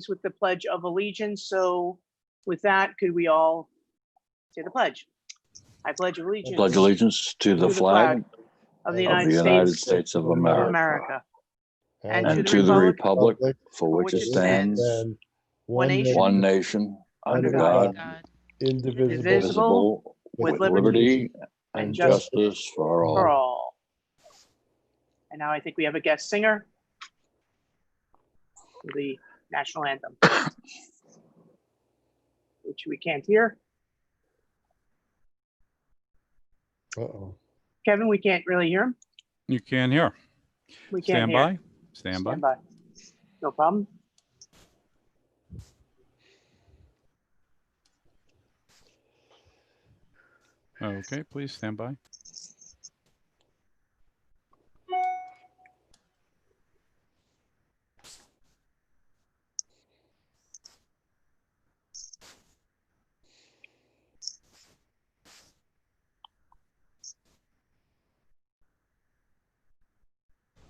with the Pledge of Allegiance. So with that, could we all say the pledge? I pledge allegiance. Pledge allegiance to the flag of the of the United United States of America and to the republic for which it stands, one nation, one nation, under God, indivisible, with liberty and justice for all. And now I think we have a guest singer for the national anthem, which we can't hear. Uh-oh. Kevin, we can't really hear him. You can hear. We can't Stand hear. by. Stand by. Stand by. No problem. Okay, please stand by.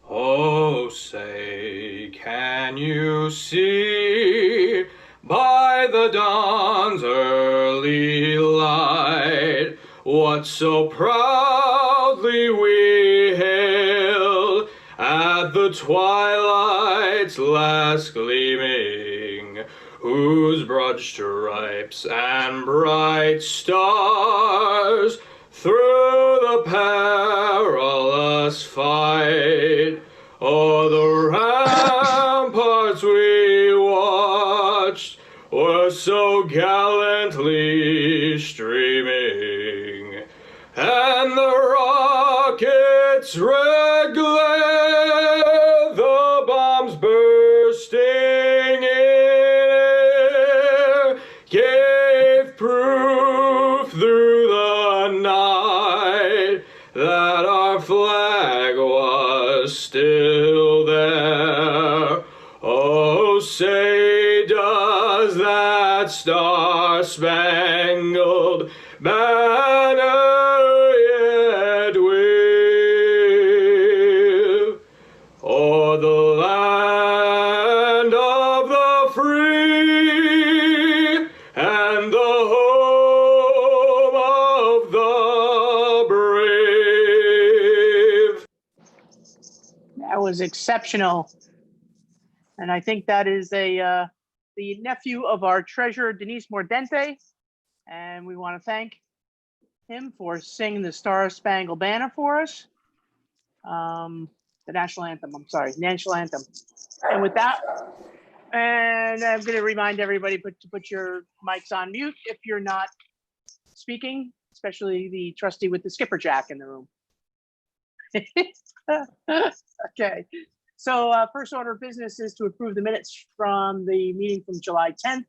Oh, say, can you see by the dawn's early light what so proudly we hailed at the twilight's last gleaming, whose broad stripes and bright stars through the perilous fight o'er the ramparts we watched were so gallantly streaming, and the rockets' red glare, the bombs bursting in air, gave proof through the night that our flag was still there. Oh, say, does that star-spangled banner yet wave o'er the land of the free and the home of the brave? That was exceptional. And I think that is the nephew of our treasurer, Denise Mordente. And we want to thank him for singing the Star Spangled Banner for us. The national anthem, national anthem. And with that, and I'm going to remind everybody to put your mics on mute if you're not speaking, especially the trustee with the skipper jack in the room. Okay. So first order of business is to approve the minutes from the meeting from July 10th,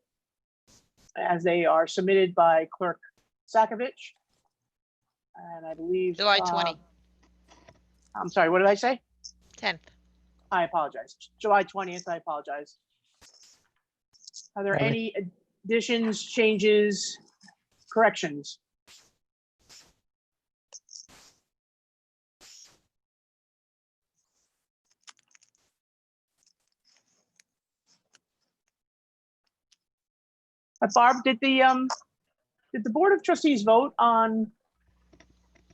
as they are submitted by Clerk Sakovich. And I believe July 20. I'm sorry, what did I say? 10th. I apologize. July 20th, I apologize. Are there any additions, changes, corrections? Barb, did the Board of Trustees vote on?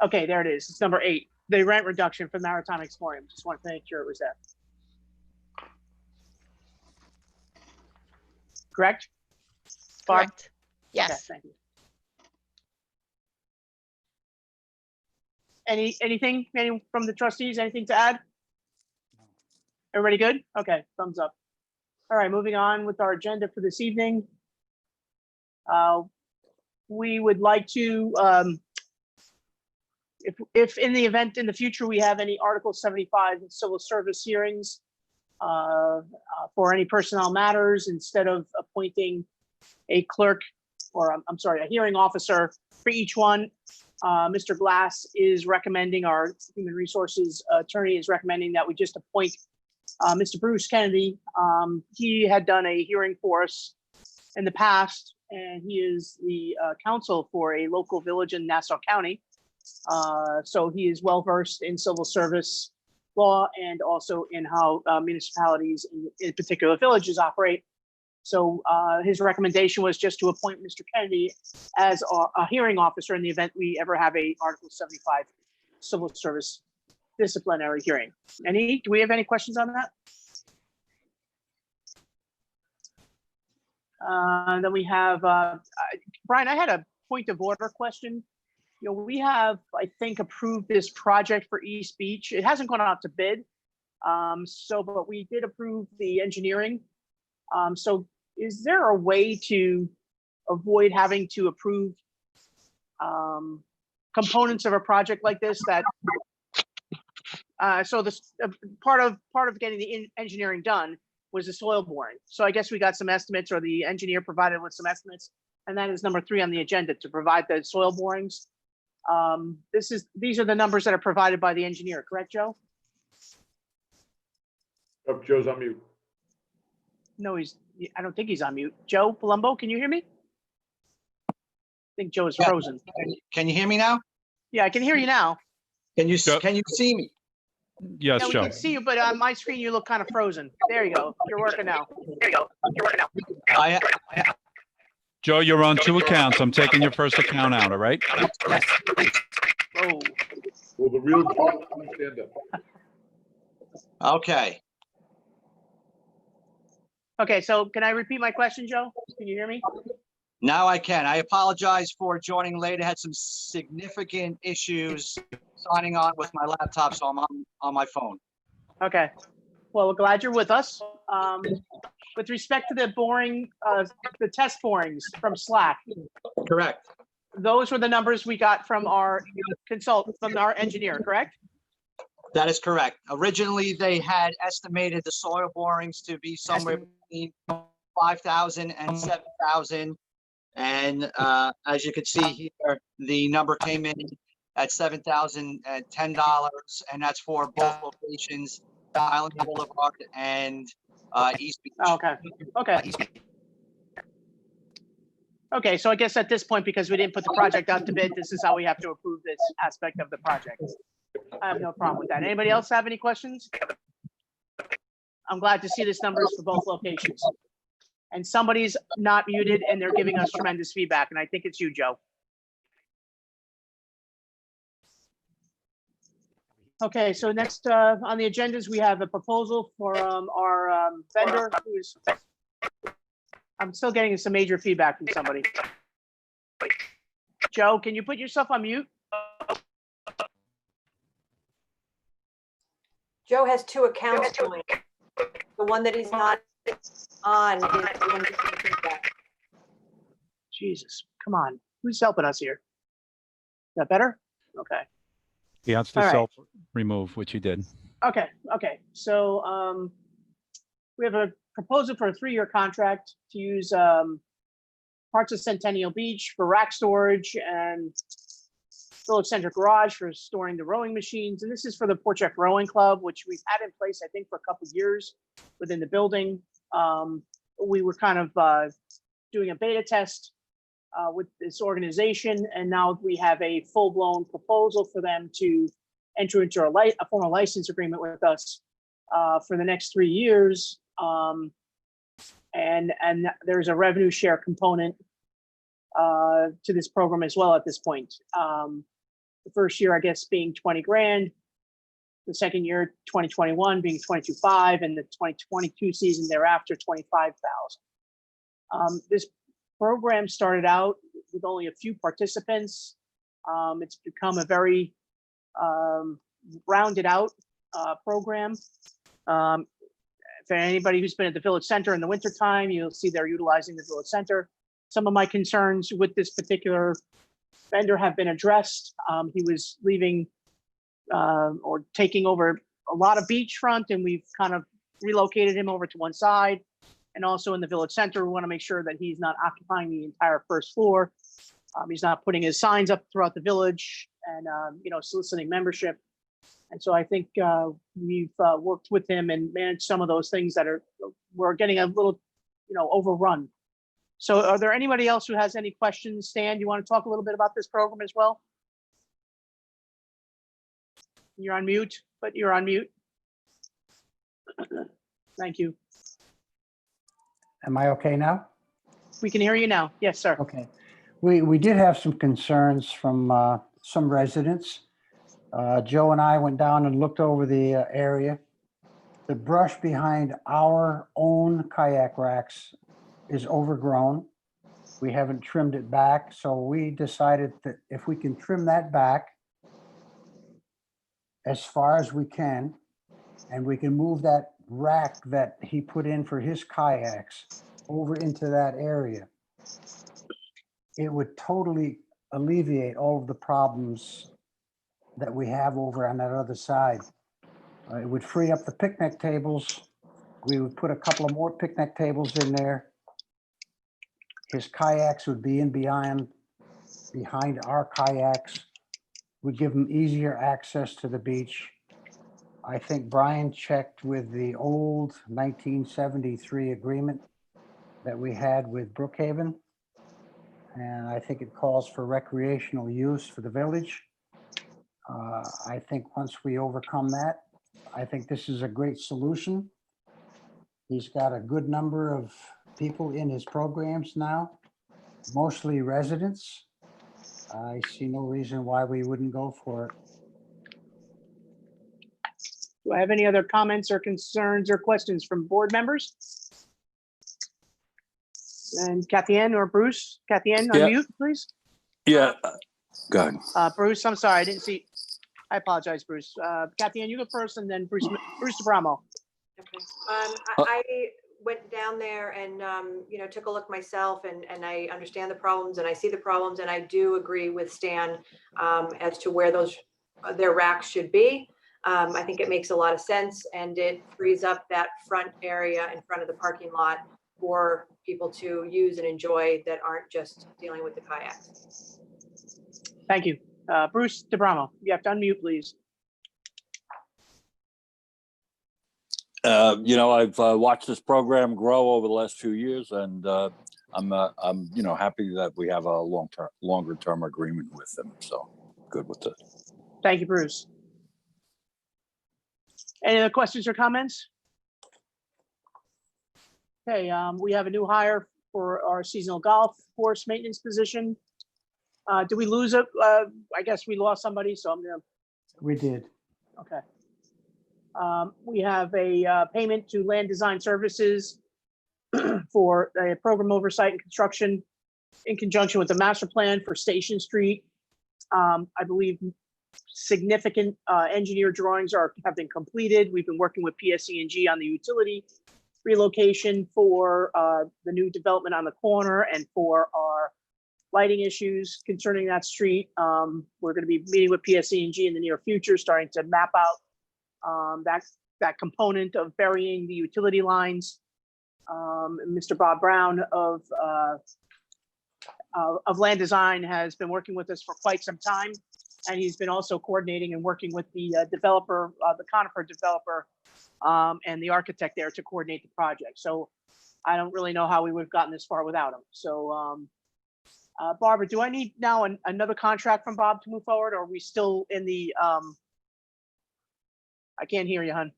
Okay, there it is. It's number 8, the rent reduction for Maritime Exploring. Just want to make sure it was there. Correct? Barb? Correct. Yes. Okay, thank you. Anything from the trustees? Anything to add? Everybody good? Okay, thumbs up. All right, moving on with our agenda for this evening. We would like to, if in the event in the future we have any Article 75 civil service hearings for any personnel matters, instead of appointing a clerk or I'm sorry, a hearing officer for each one, Mr. Glass is recommending, our human resources attorney is recommending that we just appoint Mr. Bruce Kennedy. He had done a hearing for us in the past, and he is the counsel for a local village in Nassau County. So he is well versed in civil service law and also in how municipalities, in particular villages, operate. So his recommendation was just to appoint Mr. Kennedy as a hearing officer in the event we ever have a Article 75 civil service disciplinary hearing. Do we have any questions on that? Then we have, Brian, I had a point of order question. You know, we have, I think, approved this project for East Beach. It hasn't gone out to bid. But we did approve the engineering. So is there a way to avoid having to approve components of a project like this that so this part of getting the engineering done was the soil boring. So I guess we got some estimates, or the engineer provided with some estimates, and that is number 3 on the agenda, to provide the soil borings. These are the numbers that are provided by the engineer, correct, Joe? Oh, Joe's on mute. No, I don't think he's on mute. Joe Palumbo, can you hear me? I think Joe is frozen. Can you hear me now? Yeah, I can hear you now. Can you Yep. see me? Yes, Yeah, we Joe. can see you, but on my screen, you look kind of frozen. There you go. You're working now. I Joe, you're on 2 accounts. I'm taking your first account out, all right? Oh, Will the real Joe stand up? okay. okay. So can I repeat my question, Joe? Can you hear me? Now I can. I apologize for joining late. I had some significant issues signing on with my laptop, so I'm on my phone. Okay. Well, we're glad you're with us. With respect to the boring, the test borings from Slack, Correct. those were the numbers we got from our from our engineer, correct? That is correct. Originally, they had estimated the soil borings to be somewhere between 5,000 and 7,000. And as you can see here, the number came in at $7,010, and that's for both locations, Island Boulevard and East Beach. Okay. Okay. Okay. So I guess at this point, because we didn't put the project out to bid, this is how we have to approve this aspect of the project. I have no problem with that. Anybody else have any questions? I'm glad to see this numbers for both locations. And somebody's not muted and they're giving us tremendous feedback. And I think it's you, Joe. Okay, so next on the agendas, we have a proposal for our vendor who's, I'm still getting some major feedback from somebody. Joe, can you put yourself on mute? Joe has 2 accounts going. The one that he's not on is the one that's getting feedback. Jesus, come on. Who's helping us here? Is that better? Okay. He has to All right. self-remove, which he did. Okay. So we have a proposal for a 3-year contract to use parts of Centennial Beach for rack storage and Village Center Garage for storing the rowing machines. And this is for the Portcheck Rowing Club, which we've had in place, I think, for a couple of years within the building. We were kind of doing a beta test with this organization, and now we have a full-blown proposal for them to enter into a formal license agreement with us for the next 3 years. And there's a revenue share component to this program as well at this point. The first year, I guess, being 20 grand. The second year, 2021, being 22.5, and the 2022 season thereafter, 25,000. This program started out with only a few participants. It's become a very rounded out program. For anybody who's been at the Village Center in the wintertime, you'll see they're utilizing the Village Center. Some of my concerns with this particular vendor have been addressed. He was leaving or taking over a lot of beachfront, and we've kind of relocated him over to one side. And also in the Village Center, we want to make sure that he's not occupying the entire first floor. He's not putting his signs up throughout the village and soliciting membership. And so I think we've worked with him and managed some of those things that we're getting a little, overrun. So are there anybody else who has any questions? Stan, you want to talk a little bit about this program as well? You're on mute, but you're on mute. Thank you. Am I okay now? We can hear you now. Yes, sir. Okay. We did have some concerns from some residents. Joe and I went down and looked over the area. The brush behind our own kayak racks is overgrown. We haven't trimmed it back, so we decided that if we can trim that back as far as we can, and we can move that rack that he put in for his kayaks over into that area, it would totally alleviate all of the problems that we have over on that other side. It would free up the picnic tables. We would put a couple of more picnic tables in there. His kayaks would be in behind our kayaks. Would give him easier access to the beach. I think Brian checked with the old 1973 agreement that we had with Brookhaven. And I think it calls for recreational use for the village. I think once we overcome that, I think this is a great solution. He's got a good number of people in his programs now, mostly residents. I see no reason why we wouldn't go for it. Do I have any other comments or concerns or questions from board members? And Kathy Ann or Bruce? Kathy Ann, Yeah. unmute, please. Yeah, go ahead. Bruce, I'm sorry, I didn't see. I apologize, Bruce. Kathy Ann, you go first, and then Bruce DeBramo. Okay. I went down there and, took a look myself and I understand the problems and I see the problems and I do agree with Stan as to where their racks should be. I think it makes a lot of sense and it frees up that front area in front of the parking lot for people to use and enjoy that aren't just dealing with the kayaks. Thank you. Bruce DeBramo, you have to unmute, please. I've watched this program grow over the last few years, and I'm happy that we have a longer term agreement with them. So good with it. Thank you, Bruce. Any other questions or comments? Okay, we have a new hire for our seasonal golf course maintenance position. Did we lose it? I guess we lost somebody, so I'm gonna. We did. Okay. We have a payment to Land Design Services for a program oversight and construction in conjunction with the master plan for Station Street. I believe significant engineer drawings have been completed. We've been working with PSE&G on the utility relocation for the new development on the corner and for our lighting issues concerning that street. We're going to be meeting with PSE&G in the near future, starting to map out that component of burying the utility lines. Mr. Bob Brown of Land Design has been working with us for quite some time, and he's been also coordinating and working with the developer, the Conifer developer, and the architect there to coordinate the project. So I don't really know how we would have gotten this far without him. So Barbara, do I need now another contract from Bob to move forward, or are we still in the I can't hear you, hon.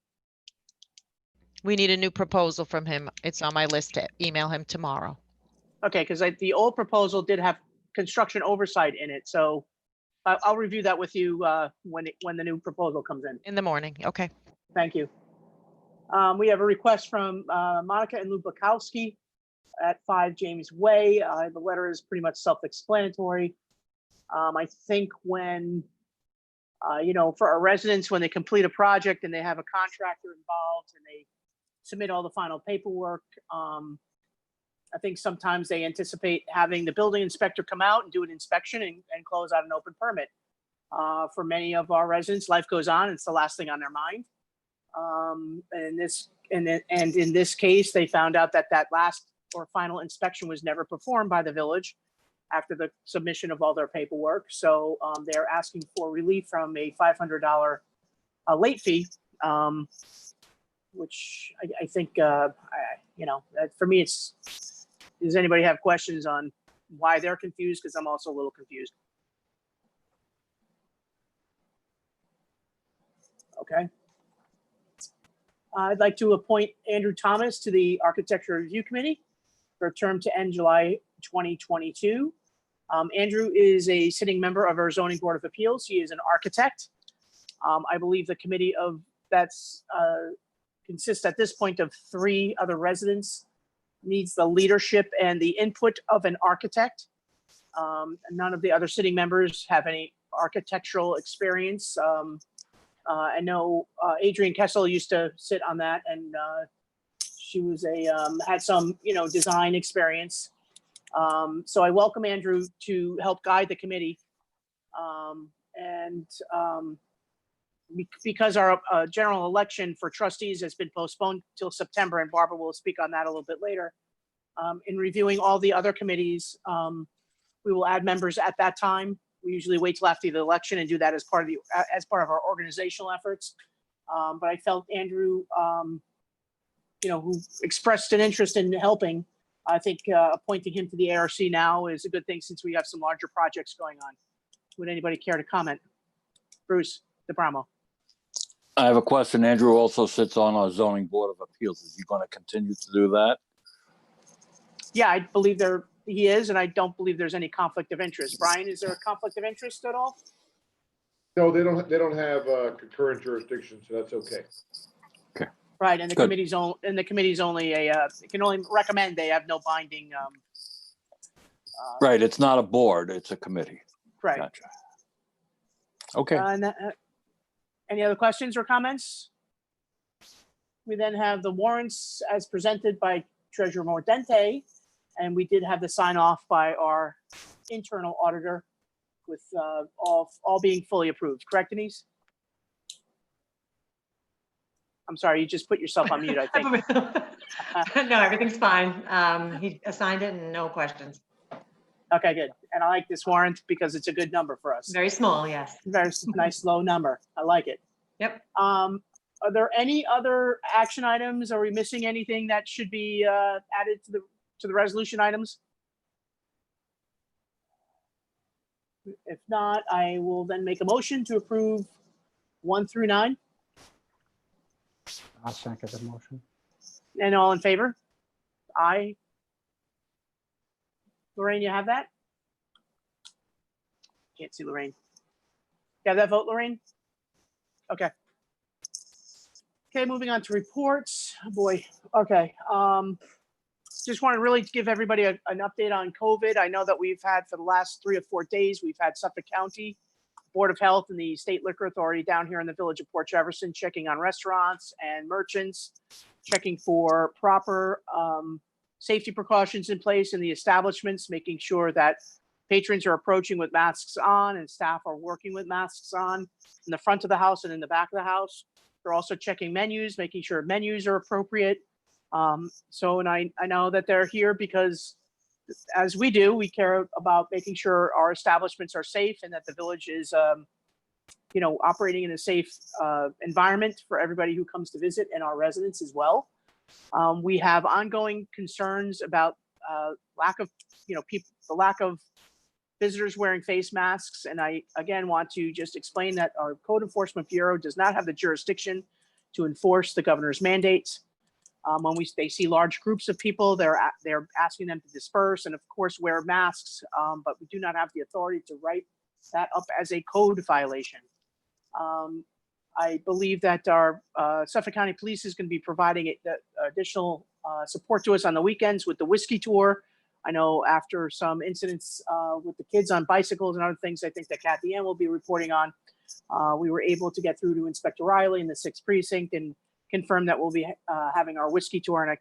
We need a new proposal from him. It's on my list to email him tomorrow. Okay, because the old proposal did have construction oversight in it, so I'll review that with you when the new proposal comes in. In the morning, okay. Thank you. We have a request from Monica and Lou Bukowski at 5 James Way. The letter is pretty much self-explanatory. I think when for our residents, when they complete a project and they have a contractor involved and they submit all the final paperwork, I think sometimes they anticipate having the building inspector come out and do an inspection and close out an open permit. For many of our residents, life goes on. It's the last thing on their mind. And in this case, they found out that last or final inspection was never performed by the village after the submission of all their paperwork. So they're asking for relief from a $500 late fee, which I think, for me, does anybody have questions on why they're confused? Because I'm also a little confused. Okay. I'd like to appoint Andrew Thomas to the Architecture Review Committee. for a term to end July 2022. Andrew is a sitting member of our zoning board of appeals. He is an architect. I believe the committee of that's consists at this point of 3 other residents, needs the leadership and the input of an architect. None of the other sitting members have any architectural experience. I know Adrienne Kessel used to sit on that, and she was had some, design experience. So I welcome Andrew to help guide the committee. Because our general election for trustees has been postponed till September, and Barbara will speak on that a little bit later. In reviewing all the other committees, we will add members at that time. We usually wait till after the election and do that as part of our organizational efforts. But I felt Andrew, who expressed an interest in helping, I think appointing him to the ARC now is a good thing since we have some larger projects going on. Would anybody care to comment? Bruce DeBramo. I have a question. Andrew also sits on our zoning board of appeals. Is he going to continue to do that? Yeah, I believe he is, and I don't believe there's any conflict of interest. Brian, is there a conflict of interest at all? No, they don't have concurrent jurisdiction, so that's okay. Right, and the Good. committee's only it can only recommend. They have no binding. Right. It's not a board. It's a committee. Right. Gotcha. Okay. Any other questions or comments? We then have the warrants as presented by Treasurer Mordente, and we did have the sign off by our internal auditor with all being fully approved. Correct, Denise? I'm sorry, you just put yourself on mute, I think. No, everything's fine. He assigned it and no questions. Okay, good. And I like this warrant because it's a good number for us. Very small, yes. Very nice, low number. I like it. Yep. Are there any other action items? Are we missing anything that should be added to the resolution items? If not, I will then make a motion to approve 1 through 9. I'll second the motion. And all in favor? Aye. Lorraine, you have that? Can't see Lorraine. You have that vote, Lorraine? Okay. Okay, moving on to reports. Oh, boy. Okay. Just want to really give everybody an update on COVID. I know that we've had for the last 3 or 4 days, we've had Suffolk County Board of Health and the State Liquor Authority down here in the village of Port Jefferson checking on restaurants and merchants, checking for proper safety precautions in place in the establishments, making sure that patrons are approaching with masks on and staff are working with masks on in the front of the house and in the back of the house. They're also checking menus, making sure menus are appropriate. And I know that they're here because as we do, we care about making sure our establishments are safe and that the village is, operating in a safe environment for everybody who comes to visit and our residents as well. We have ongoing concerns about lack of visitors wearing face masks. And I, again, want to just explain that our Code Enforcement Bureau does not have the jurisdiction to enforce the governor's mandates. When they see large groups of people, they're asking them to disperse and, of course, wear masks. But we do not have the authority to write that up as a code violation. I believe that our Suffolk County Police is going to be providing additional support to us on the weekends with the whiskey tour. I know after some incidents with the kids on bicycles and other things, I think that Kathy Ann will be reporting on. We were able to get through to Inspector Riley in the 6th precinct and confirm that we'll be having our whiskey tour, and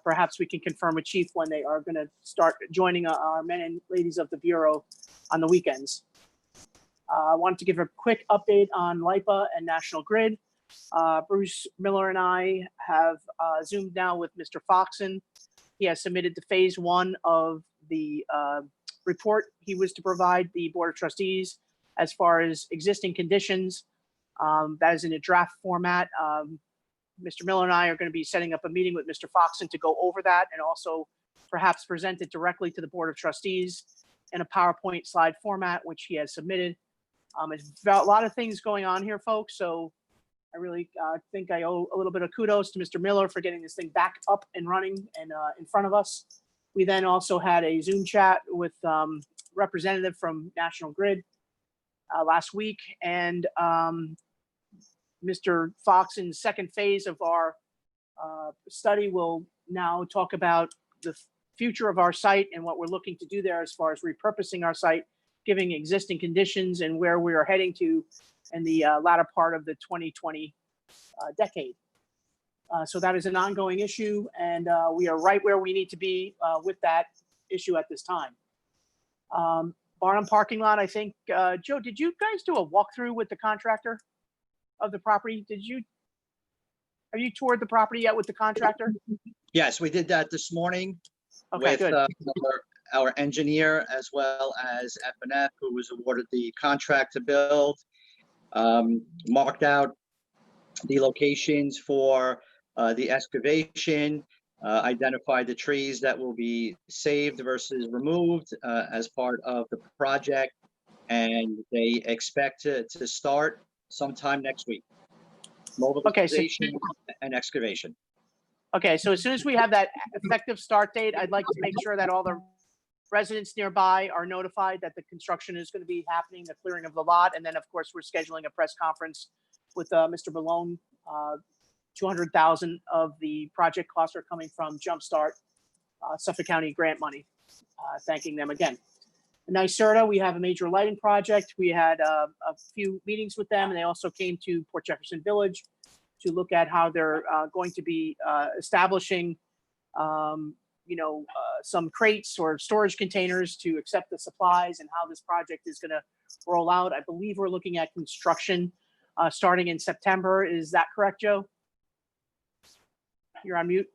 perhaps we can confirm with Chief when they are going to start joining our men and ladies of the Bureau on the weekends. I wanted to give a quick update on LIPA and National Grid. Bruce Miller and I have Zoomed now with Mr. Foxen. He has submitted the phase 1 of the report he was to provide the Board of Trustees as far as existing conditions. That is in a draft format. Mr. Miller and I are going to be setting up a meeting with Mr. Foxen to go over that and also perhaps present it directly to the Board of Trustees in a PowerPoint slide format, which he has submitted. It's a lot of things going on here, folks. So I really think I owe a little bit of kudos to Mr. Miller for getting this thing back up and running and in front of us. We then also had a Zoom chat with representative from National Grid last week, and Mr. Fox's second phase of our study will now talk about the future of our site and what we're looking to do there as far as repurposing our site, giving existing conditions and where we are heading to in the latter part of the 2020 decade. So that is an ongoing issue, and we are right where we need to be with that issue at this time. Barnum parking lot, I think, Joe, did you guys do a walkthrough with the contractor of the property? Have you toured the property yet with the contractor? Yes, we did that this morning Okay, with good. our engineer as well as F&F, who was awarded the contract to build. Marked out the locations for the excavation, identified the trees that will be saved versus removed as part of the project, and they expect to start sometime next week. Mobilization and excavation. Okay, so as soon as we have that effective start date, I'd like to make sure that all the residents nearby are notified that the construction is going to be happening, the clearing of the lot, and then of course we're scheduling a press conference with Mr. Malone. 200,000 of the project costs are coming from Jumpstart Suffolk County grant money. Thanking them again. In NYSERDA, we have a major lighting project. We had a few meetings with them, and they also came to Port Jefferson Village to look at how they're going to be establishing, some crates or storage containers to accept the supplies and how this project is going to roll out. I believe we're looking at construction starting in September. Is that correct, Joe? You're on mute.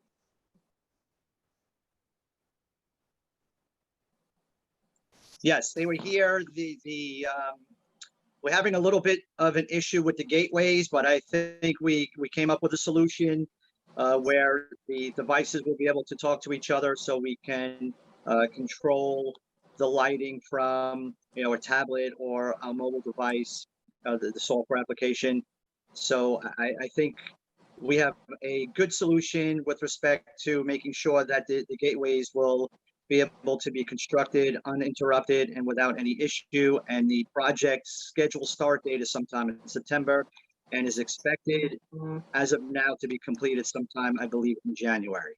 Yes, they were here. We're having a little bit of an issue with the gateways, but I think we came up with a solution where the devices will be able to talk to each other, so we can control the lighting from a tablet or a mobile device, the software application. So I think we have a good solution with respect to making sure that the gateways will be able to be constructed uninterrupted and without any issue. And the project schedule start date is sometime in September and is expected as of now to be completed sometime, I believe, in January.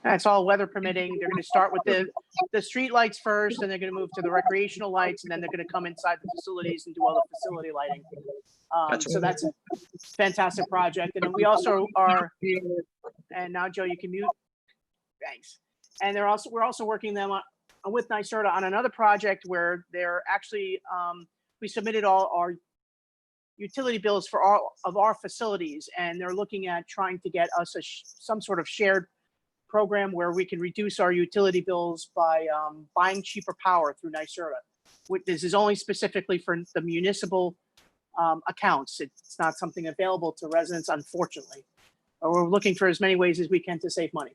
That's all weather permitting. They're going to start with the street lights first, and they're going to move to the recreational lights, and then they're going to come inside the facilities and do all the facility lighting. So that's a fantastic project. And then we also are, and now Joe, you can mute. Thanks. And we're also working them with NYSERDA on another project where they're actually, we submitted all our utility bills for all of our facilities, and they're looking at trying to get us some sort of shared program where we can reduce our utility bills by buying cheaper power through NYSERDA. This is only specifically for the municipal accounts. It's not something available to residents, unfortunately. We're looking for as many ways as we can to save money.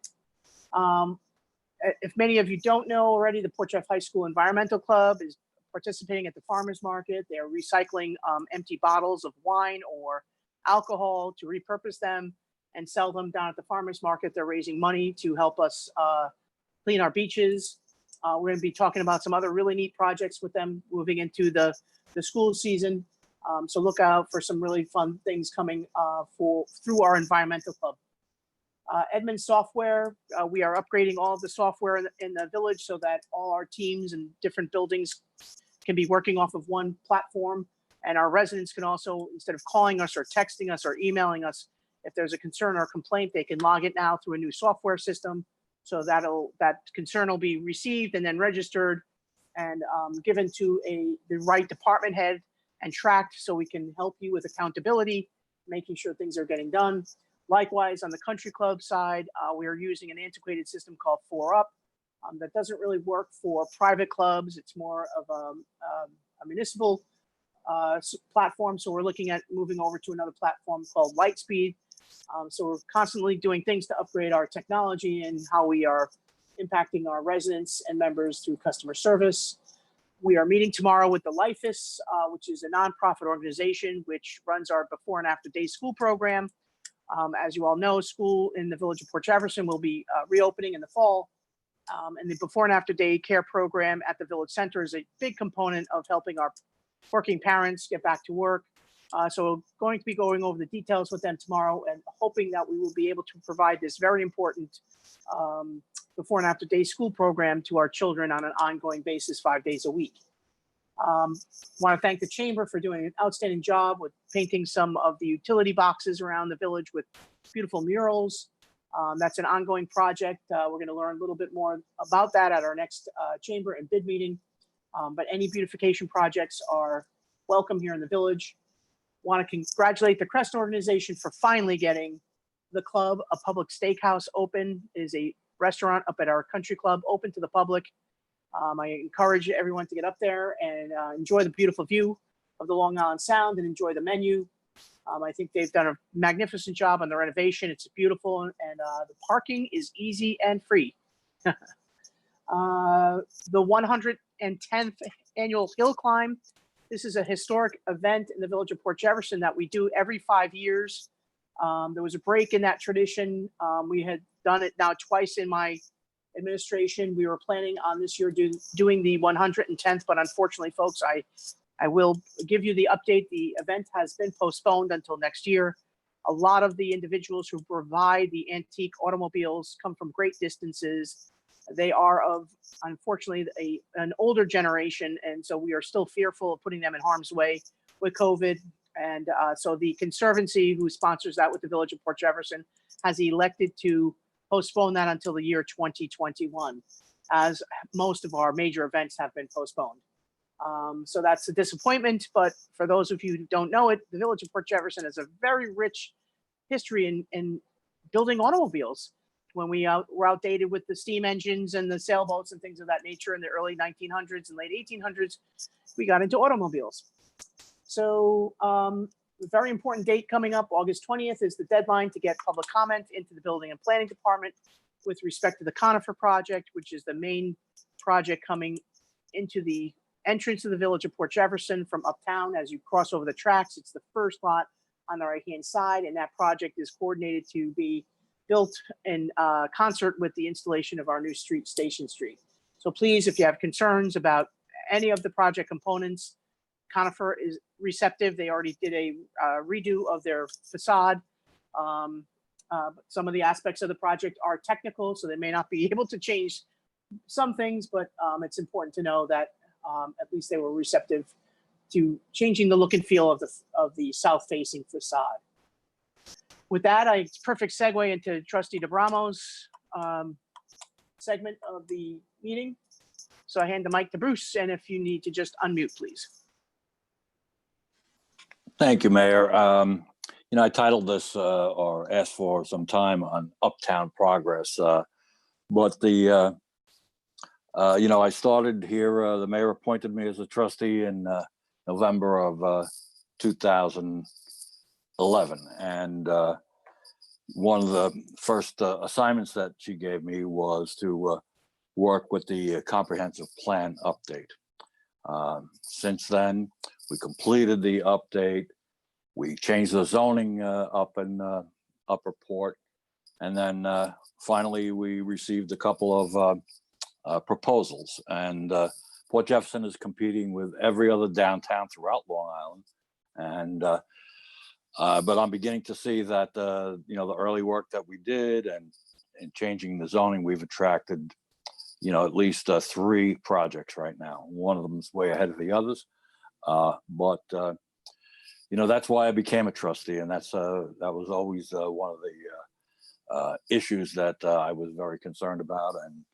If many of you don't know already, the Port Jeff High School Environmental Club is participating at the farmers market. They're recycling empty bottles of wine or alcohol to repurpose them and sell them down at the farmers market. They're raising money to help us clean our beaches. We're going to be talking about some other really neat projects with them moving into the school season. So look out for some really fun things coming through our environmental club. Edmund Software, we are upgrading all of the software in the village so that all our teams and different buildings can be working off of one platform. And our residents can also, instead of calling us or texting us or emailing us, if there's a concern or complaint, they can log it now through a new software system. So that concern will be received and then registered and given to the right department head and tracked, so we can help you with accountability, making sure things are getting done. Likewise, on the country club side, we are using an antiquated system called 4Up that doesn't really work for private clubs. It's more of a municipal platform. So we're looking at moving over to another platform called Lightspeed. So we're constantly doing things to upgrade our technology and how we are impacting our residents and members through customer service. We are meeting tomorrow with the LIFES, which is a nonprofit organization which runs our before and after day school program. As you all know, school in the village of Port Jefferson will be reopening in the fall. And the before and after day care program at the Village Center is a big component of helping our working parents get back to work. So going to be going over the details with them tomorrow and hoping that we will be able to provide this very important before and after day school program to our children on an ongoing basis, 5 days a week. Want to thank the Chamber for doing an outstanding job with painting some of the utility boxes around the village with beautiful murals. That's an ongoing project. We're going to learn a little bit more about that at our next Chamber and bid meeting. But any beautification projects are welcome here in the village. Want to congratulate the Crest organization for finally getting the club, a public steakhouse, open. It is a restaurant up at our country club, open to the public. I encourage everyone to get up there and enjoy the beautiful view of the Long Island Sound and enjoy the menu. I think they've done a magnificent job on the renovation. It's beautiful, and the parking is easy and free. The 110th annual hill climb. This is a historic event in the village of Port Jefferson that we do every 5 years. There was a break in that tradition. We had done it now twice in my administration. We were planning on this year doing the 110th, but unfortunately, folks, I will give you the update. The event has been postponed until next year. A lot of the individuals who provide the antique automobiles come from great distances. They are of, unfortunately, an older generation, and so we are still fearful of putting them in harm's way with COVID. And so the Conservancy, who sponsors that with the Village of Port Jefferson, has elected to postpone that until the year 2021, as most of our major events have been postponed. So that's a disappointment, but for those of you who don't know it, the Village of Port Jefferson has a very rich history in building automobiles. When we were outdated with the steam engines and the sailboats and things of that nature in the early 1900s and late 1800s, we got into automobiles. So a very important date coming up, August 20th is the deadline to get public comment into the Building and Planning Department with respect to the Conifer project, which is the main project coming into the entrance of the Village of Port Jefferson from uptown. As you cross over the tracks, it's the first lot on the right-hand side, and that project is coordinated to be built in concert with the installation of our new street, Station Street. So please, if you have concerns about any of the project components, Conifer is receptive. They already did a redo of their facade. Some of the aspects of the project are technical, so they may not be able to change some things, but it's important to know that at least they were receptive to changing the look and feel of the south-facing facade. With that, it's perfect segue into Trustee DeBramo's segment of the meeting. So I hand the mic to Bruce, and if you need to just unmute, please. Thank you, Mayor. I titled this or asked for some time on Uptown Progress, but I started here. The mayor appointed me as a trustee in November of 2011, and one of the first assignments that she gave me was to work with the comprehensive plan update. Since then, we completed the update. We changed the zoning up in Upper Port, and then finally we received a couple of proposals. And Port Jefferson is competing with every other downtown throughout Long Island, and but I'm beginning to see that the early work that we did and changing the zoning, we've attracted at least 3 projects right now. One of them is way ahead of the others, but that's why I became a trustee, and that was always one of the issues that I was very concerned about, and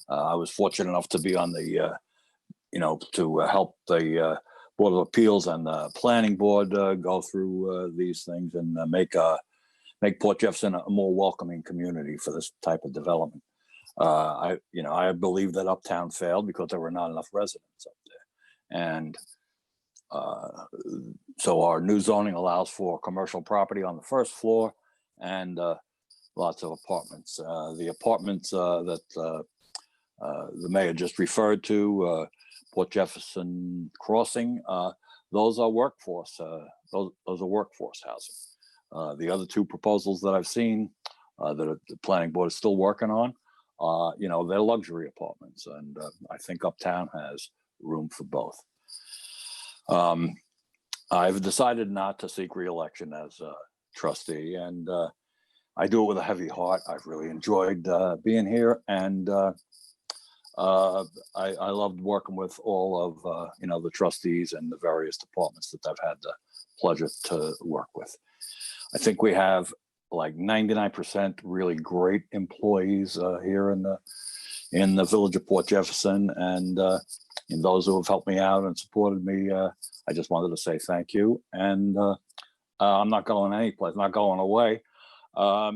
I was fortunate enough to be on the to help the Board of Appeals and the Planning Board go through these things and make Port Jefferson a more welcoming community for this type of development. I believe that Uptown failed because there were not enough residents up there, and so our new zoning allows for commercial property on the first floor and lots of apartments. The apartments that the mayor just referred to, Port Jefferson Crossing, those are workforce. Those are workforce housing. The other 2 proposals that I've seen that the planning board is still working on they're luxury apartments. And I think Uptown has room for both. I've decided not to seek reelection as a trustee, and I do it with a heavy heart. I've really enjoyed being here, and I loved working with all of the trustees and the various departments that I've had the pleasure to work with. I think we have like 99% really great employees here in the village of Port Jefferson, and those who have helped me out and supported me. I just wanted to say thank you, and I'm not going anyplace, not going away. I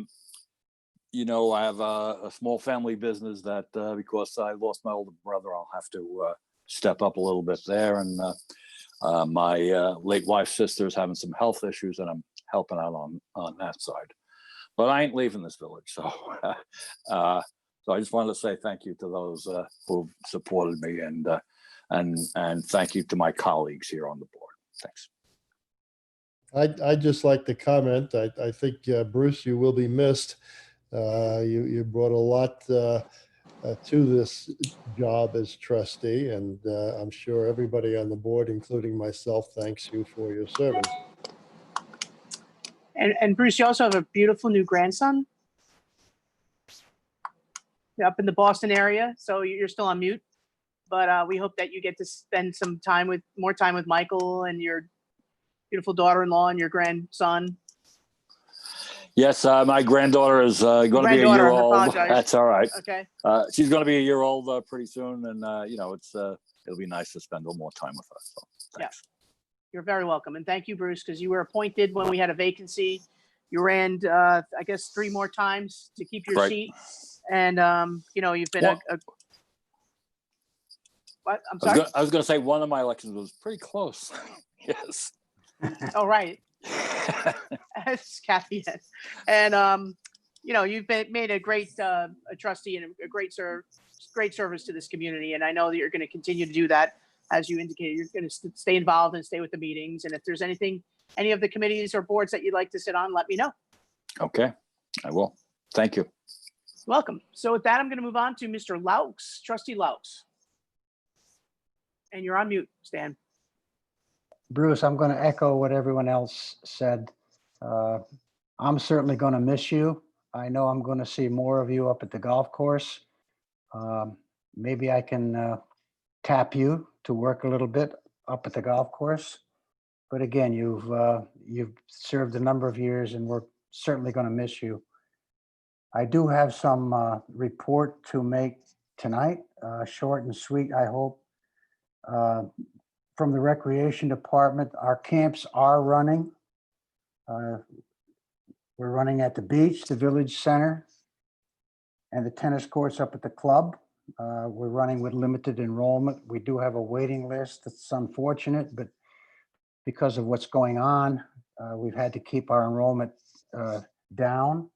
have a small family business that because I lost my older brother, I'll have to step up a little bit there. And my late wife's sister is having some health issues, and I'm helping out on that side. But I ain't leaving this village, so so I just wanted to say thank you to those who've supported me, and thank you to my colleagues here on the board. Thanks. I'd just like to comment. I think, Bruce, you will be missed. You brought a lot to this job as trustee, and I'm sure everybody on the board, including myself, thanks you for your service. And Bruce, you also have a beautiful new grandson up in the Boston area. So you're still on mute, but we hope that you get to spend some time more time with Michael and your beautiful daughter-in-law and your grandson. Yes, my granddaughter is going to be a year old. Apologize. That's all right. Okay. She's going to be a year old pretty soon, and it'll be nice to spend a little more time with her. So thanks. Yeah. You're very welcome. And thank you, Bruce, because you were appointed when we had a vacancy. You ran, I guess, 3 more times to keep your seat. And, you've been what? I'm sorry? I was going to say one of my elections was pretty close. Yes. Oh, right. That's Kathy. And, you've made a great a trustee and a great service to this community. And I know that you're going to continue to do that. As you indicated, you're going to stay involved and stay with the meetings. And if there's any of the committees or boards that you'd like to sit on, let me know. Okay, I will. Thank you. Welcome. So with that, I'm going to move on to Mr. Laux, Trustee Laux. And you're on mute, Stan. Bruce, I'm going to echo what everyone else said. I'm certainly going to miss you. I know I'm going to see more of you up at the golf course. Maybe I can tap you to work a little bit up at the golf course. But again, you've served a number of years, and we're certainly going to miss you. I do have some report to make tonight, short and sweet, I hope. From the Recreation Department, our camps are running. We're running at the beach, the Village Center, and the tennis courts up at the club. We're running with limited enrollment. We do have a waiting list. It's unfortunate, but because of what's going on, we've had to keep our enrollment down.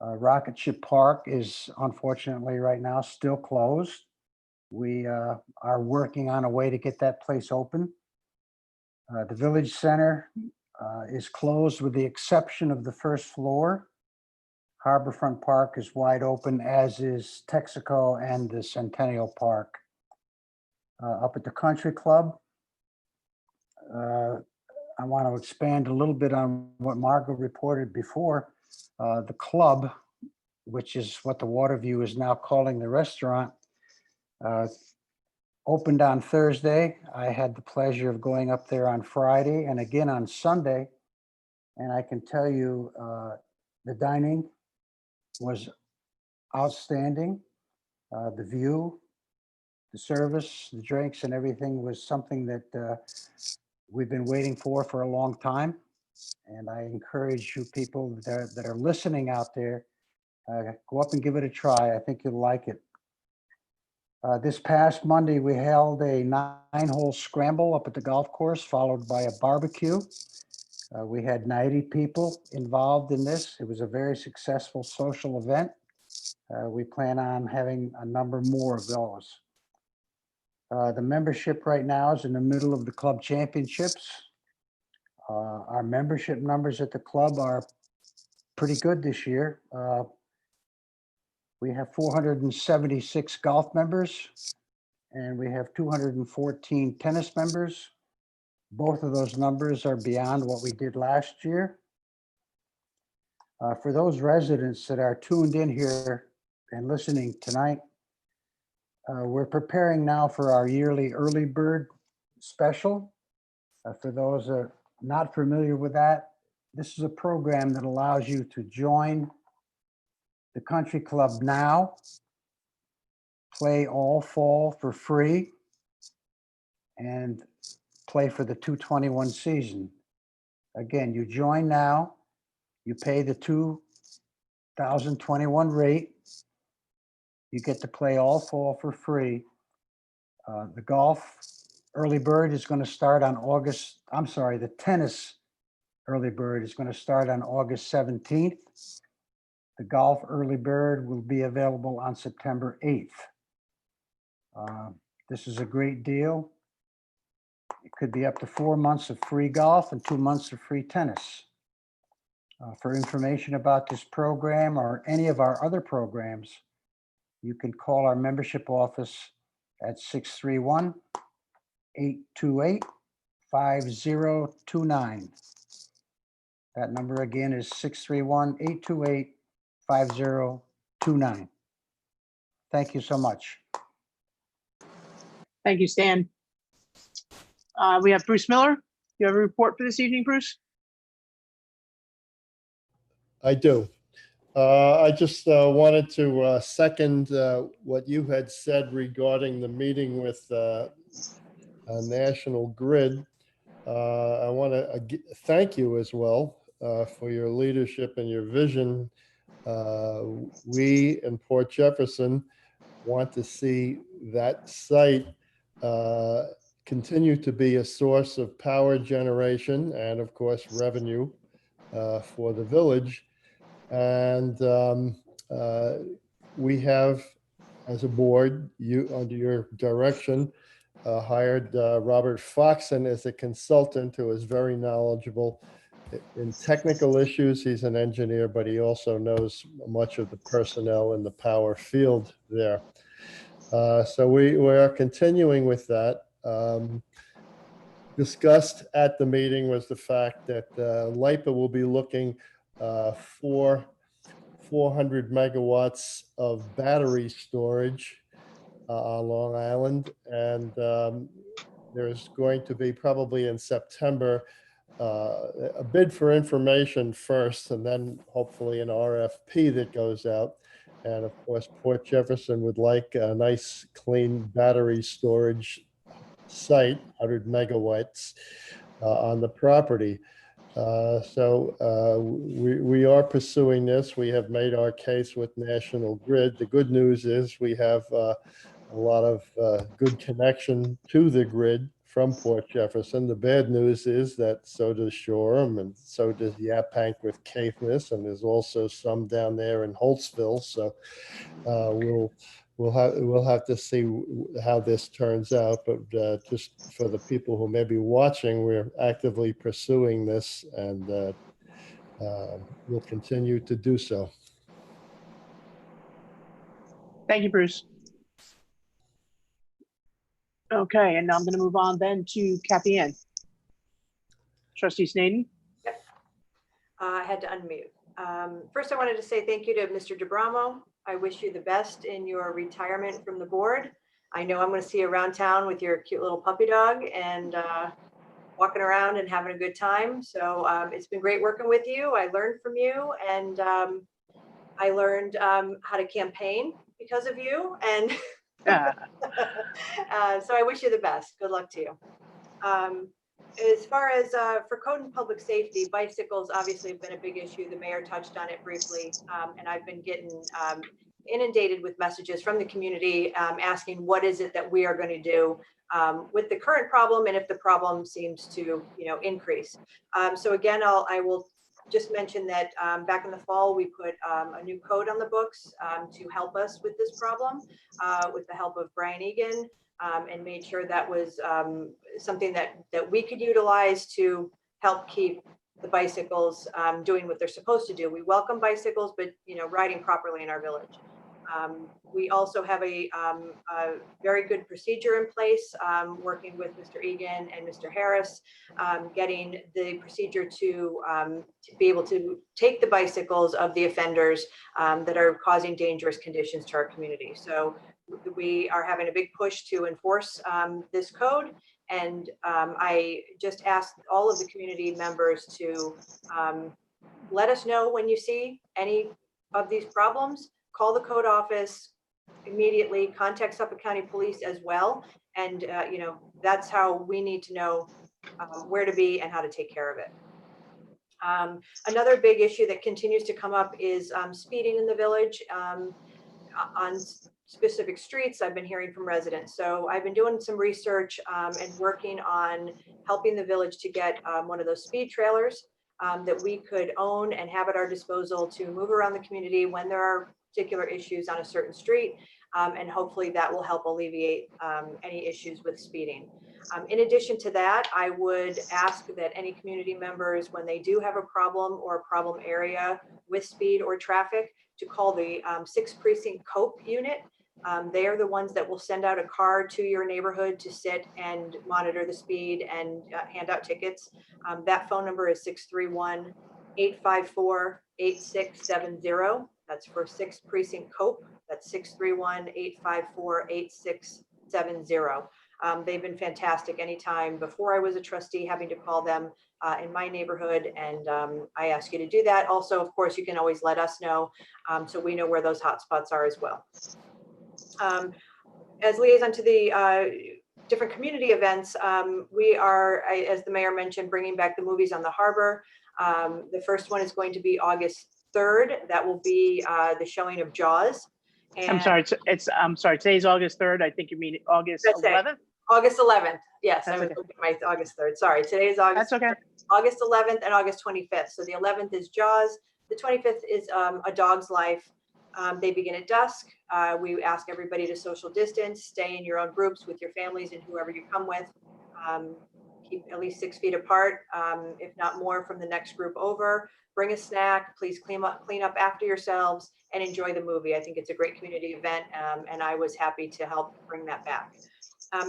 Rocket Ship Park is unfortunately right now still closed. We are working on a way to get that place open. The Village Center is closed with the exception of the first floor. Harborfront Park is wide open, as is Texaco and the Centennial Park. Up at the Country Club, I want to expand a little bit on what Margot reported before. The club, which is what the Waterview is now calling the restaurant, opened on Thursday. I had the pleasure of going up there on Friday and again on Sunday. And I can tell you the dining was outstanding. The view, the service, the drinks, and everything was something that we've been waiting for a long time. And I encourage you people that are listening out there, go up and give it a try. I think you'll like it. This past Monday, we held a 9-hole scramble up at the golf course, followed by a barbecue. We had 90 people involved in this. It was a very successful social event. We plan on having a number more of those. The membership right now is in the middle of the club championships. Our membership numbers at the club are pretty good this year. We have 476 golf members, and we have 214 tennis members. Both of those numbers are beyond what we did last year. For those residents that are tuned in here and listening tonight, we're preparing now for our yearly early bird special. For those that are not familiar with that, this is a program that allows you to join the country club now, play all fall for free, and play for the 221 season. Again, you join now, you pay the 2021 rate, you get to play all fall for free. The golf early bird is going to start on the tennis early bird is going to start on August 17th. The golf early bird will be available on September 8th. This is a great deal. It could be up to 4 months of free golf and 2 months of free tennis. For information about this program or any of our other programs, you can call our membership office at 631-828-5029. That number again is 631-828-5029. Thank you so much. Thank you, Stan. We have Bruce Miller. You have a report for this evening, Bruce? I do. I just wanted to second what you had said regarding the meeting with National Grid. I want to thank you as well for your leadership and your vision. We in Port Jefferson want to see that site continue to be a source of power generation and, of course, revenue for the village. And we have, as a board, under your direction, hired Robert Foxon as a consultant who is very knowledgeable in technical issues. He's an engineer, but he also knows much of the personnel in the power field there. So we are continuing with that. Discussed at the meeting was the fact that LIPA will be looking for 400 megawatts of battery storage on Long Island. And there's going to be probably in September a bid for information first, and then hopefully an RFP that goes out. And of course, Port Jefferson would like a nice, clean battery storage site, 100 megawatts on the property. So we are pursuing this. We have made our case with National Grid. The good news is we have a lot of good connection to the grid from Port Jefferson. The bad news is that so does Shoreham, and so does Yaphank with Caithness, and there's also some down there in Holtzville. So we'll have to see how this turns out. But just for the people who may be watching, we're actively pursuing this, and we'll continue to do so. Thank you, Bruce. Okay, and now I'm going to move on then to Kathy Ann. Trustee Snaden? Yep. I had to unmute. First, I wanted to say thank you to Mr. DeBramo. I wish you the best in your retirement from the board. I know I'm going to see you around town with your cute little puppy dog and walking around and having a good time. So it's been great working with you. I learned from you, and I learned how to campaign because of you. And so I wish you the best. Good luck to you. As far as for code and public safety, bicycles obviously have been a big issue. The mayor touched on it briefly, and I've been getting inundated with messages from the community asking what is it that we are going to do with the current problem, and if the problem seems to increase. So again, I will just mention that back in the fall, we put a new code on the books to help us with this problem with the help of Brian Egan, and made sure that was something that we could utilize to help keep the bicycles doing what they're supposed to do. We welcome bicycles, but riding properly in our village. We also have a very good procedure in place, working with Mr. Egan and Mr. Harris, getting the procedure to be able to take the bicycles of the offenders that are causing dangerous conditions to our community. So we are having a big push to enforce this code. And I just asked all of the community members to let us know when you see any of these problems. Call the code office immediately, contact Suffolk County Police as well. And, that's how we need to know where to be and how to take care of it. Another big issue that continues to come up is speeding in the village on specific streets. I've been hearing from residents. So I've been doing some research and working on helping the village to get one of those speed trailers that we could own and have at our disposal to move around the community when there are particular issues on a certain street. And hopefully that will help alleviate any issues with speeding. In addition to that, I would ask that any community members, when they do have a problem or a problem area with speed or traffic, to call the 6th Precinct COPE unit. They are the ones that will send out a car to your neighborhood to sit and monitor the speed and hand out tickets. That phone number is 631-854-8670. That's for 6th Precinct COPE. That's 631-854-8670. They've been fantastic anytime before I was a trustee, having to call them in my neighborhood. And I ask you to do that. Also, of course, you can always let us know so we know where those hotspots are as well. As liaison to the different community events, we are, as the mayor mentioned, bringing back the movies on the harbor. The first one is going to be August 3rd. That will be the showing of Jaws. And I'm sorry, I'm sorry, today's August 3rd. I think you mean August That's it. 11th? August 11th. Yes, I That's was okay. looking at my August 3rd. Sorry, today's August. That's okay. August 11th and August 25th. So the 11th is Jaws. The 25th is A Dog's Life. They begin at dusk. We ask everybody to social distance, stay in your own groups with your families and whoever you come with. Keep at least 6 feet apart, if not more, from the next group over. Bring a snack. Please clean up after yourselves and enjoy the movie. I think it's a great community event, and I was happy to help bring that back.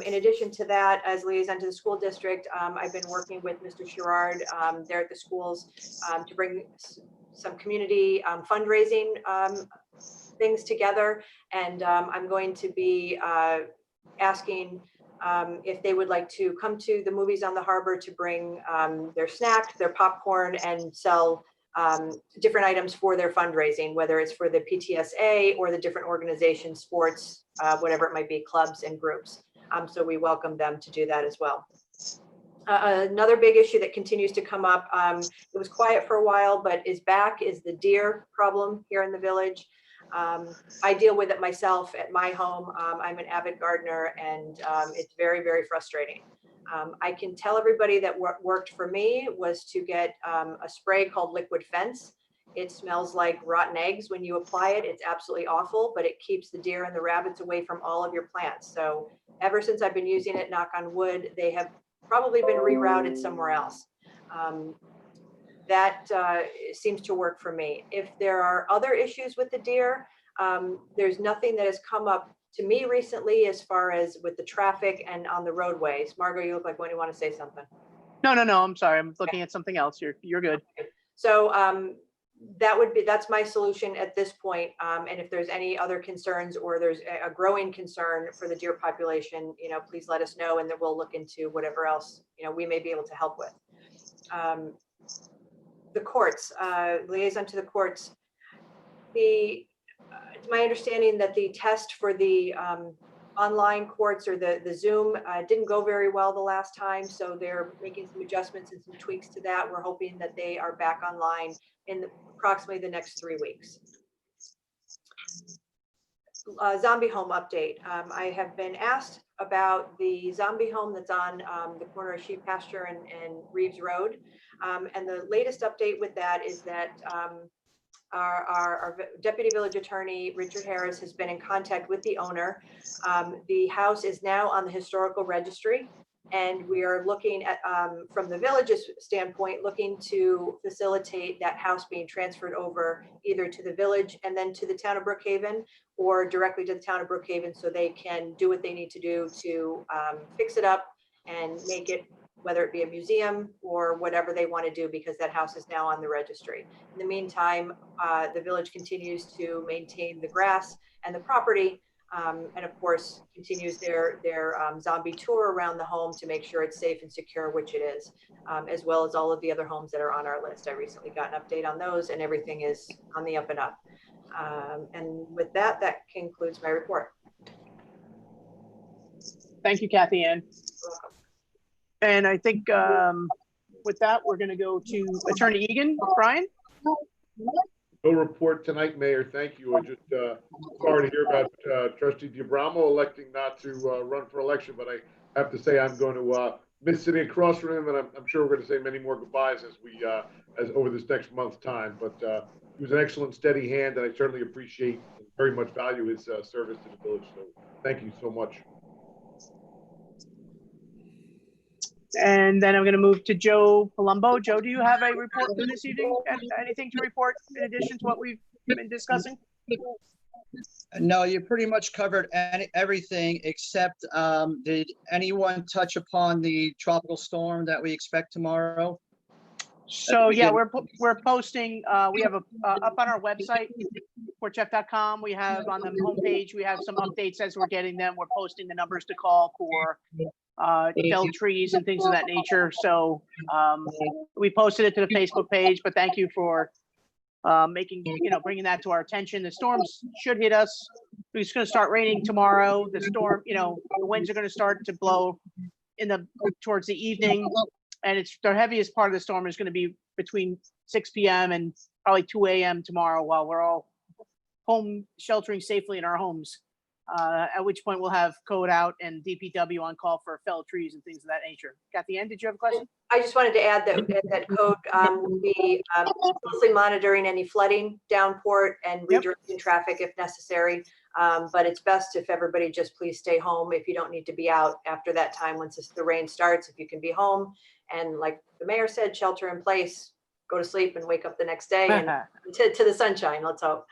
In addition to that, as liaison to the school district, I've been working with Mr. Sherrard there at the schools to bring some community fundraising things together. And I'm going to be asking if they would like to come to the movies on the harbor to bring their snacks, their popcorn, and sell different items for their fundraising, whether it's for the PTSA or the different organizations, sports, whatever it might be, clubs and groups. So we welcome them to do that as well. Another big issue that continues to come up, it was quiet for a while, but is back, is the deer problem here in the village. I deal with it myself at my home. I'm an avid gardener, and it's very, very frustrating. I can tell everybody that what worked for me was to get a spray called Liquid Fence. It smells like rotten eggs when you apply it. It's absolutely awful, but it keeps the deer and the rabbits away from all of your plants. So ever since I've been using it, knock on wood, they have probably been rerouted somewhere else. That seems to work for me. If there are other issues with the deer, there's nothing that has come up to me recently as far as with the traffic and on the roadways. Margot, you look like when you want to say something. No, I'm sorry. I'm looking at something else. You're good. So that's my solution at this point. And if there's any other concerns or there's a growing concern for the deer population, please let us know, and then we'll look into whatever else, we may be able to help with. The courts, liaison to the courts. It's my understanding that the test for the online courts or the Zoom didn't go very well the last time. So they're making some adjustments and some tweaks to that. We're hoping that they are back online in approximately the next 3 weeks. Zombie home update. I have been asked about the zombie home that's on the corner of Sheep Pasture and Reeves Road. And the latest update with that is that our deputy village attorney, Richard Harris, has been in contact with the owner. The house is now on the historical registry. And we are looking at, from the village's standpoint, looking to facilitate that house being transferred over either to the village and then to the town of Brookhaven, or directly to the town of Brookhaven, so they can do what they need to do to fix it up and make it, whether it be a museum or whatever they want to do, because that house is now on the registry. In the meantime, the village continues to maintain the grass and the property, and of course, continues their zombie tour around the home to make sure it's safe and secure, which it is, as well as all of the other homes that are on our list. I recently got an update on those, and everything is on the up and up. And with that, that concludes my report. Thank you, Kathy Ann. You're welcome. And I think with that, we're going to go to Attorney Egan. Brian? No report tonight, Mayor. Thank you. I just sorry to hear about Trustee DiAbramo electing not to run for election, but I have to say I'm going to miss sitting across from him, and I'm sure we're going to say many more goodbyes as we as over this next month's time. But he was an excellent, steady hand, and I certainly appreciate and very much value his service to the village. So thank you so much. And then I'm going to move to Joe Palumbo. Joe, do you have a report for this evening? Anything to report in addition to what we've been discussing? No, you pretty much covered everything except, did anyone touch upon the tropical storm that we expect tomorrow? So yeah, we're posting, we have up on our website, portchef.com. We have on the homepage, we have some updates as we're getting them. We're posting the numbers to call for felled trees and things of that nature. So we posted it to the Facebook page, but thank you for making, bringing that to our attention. The storms should hit us. It's going to start raining tomorrow. The storm, the winds are going to start to blow towards the evening. And it's the heaviest part of the storm is going to be between 6 p.m. and probably 2 a.m. tomorrow, while we're all home sheltering safely in our homes. At which point we'll have code out and DPW on call for felled trees and things of that nature. Kathy Ann, did you have a question? I just wanted to add that code will be closely monitoring any flooding, downpour, and redirecting traffic if necessary. But it's best if everybody just please stay home if you don't need to be out after that time. Once the rain starts, if you can be home, and like the mayor said, shelter in place, go to sleep and wake up the next day and to the sunshine, let's hope.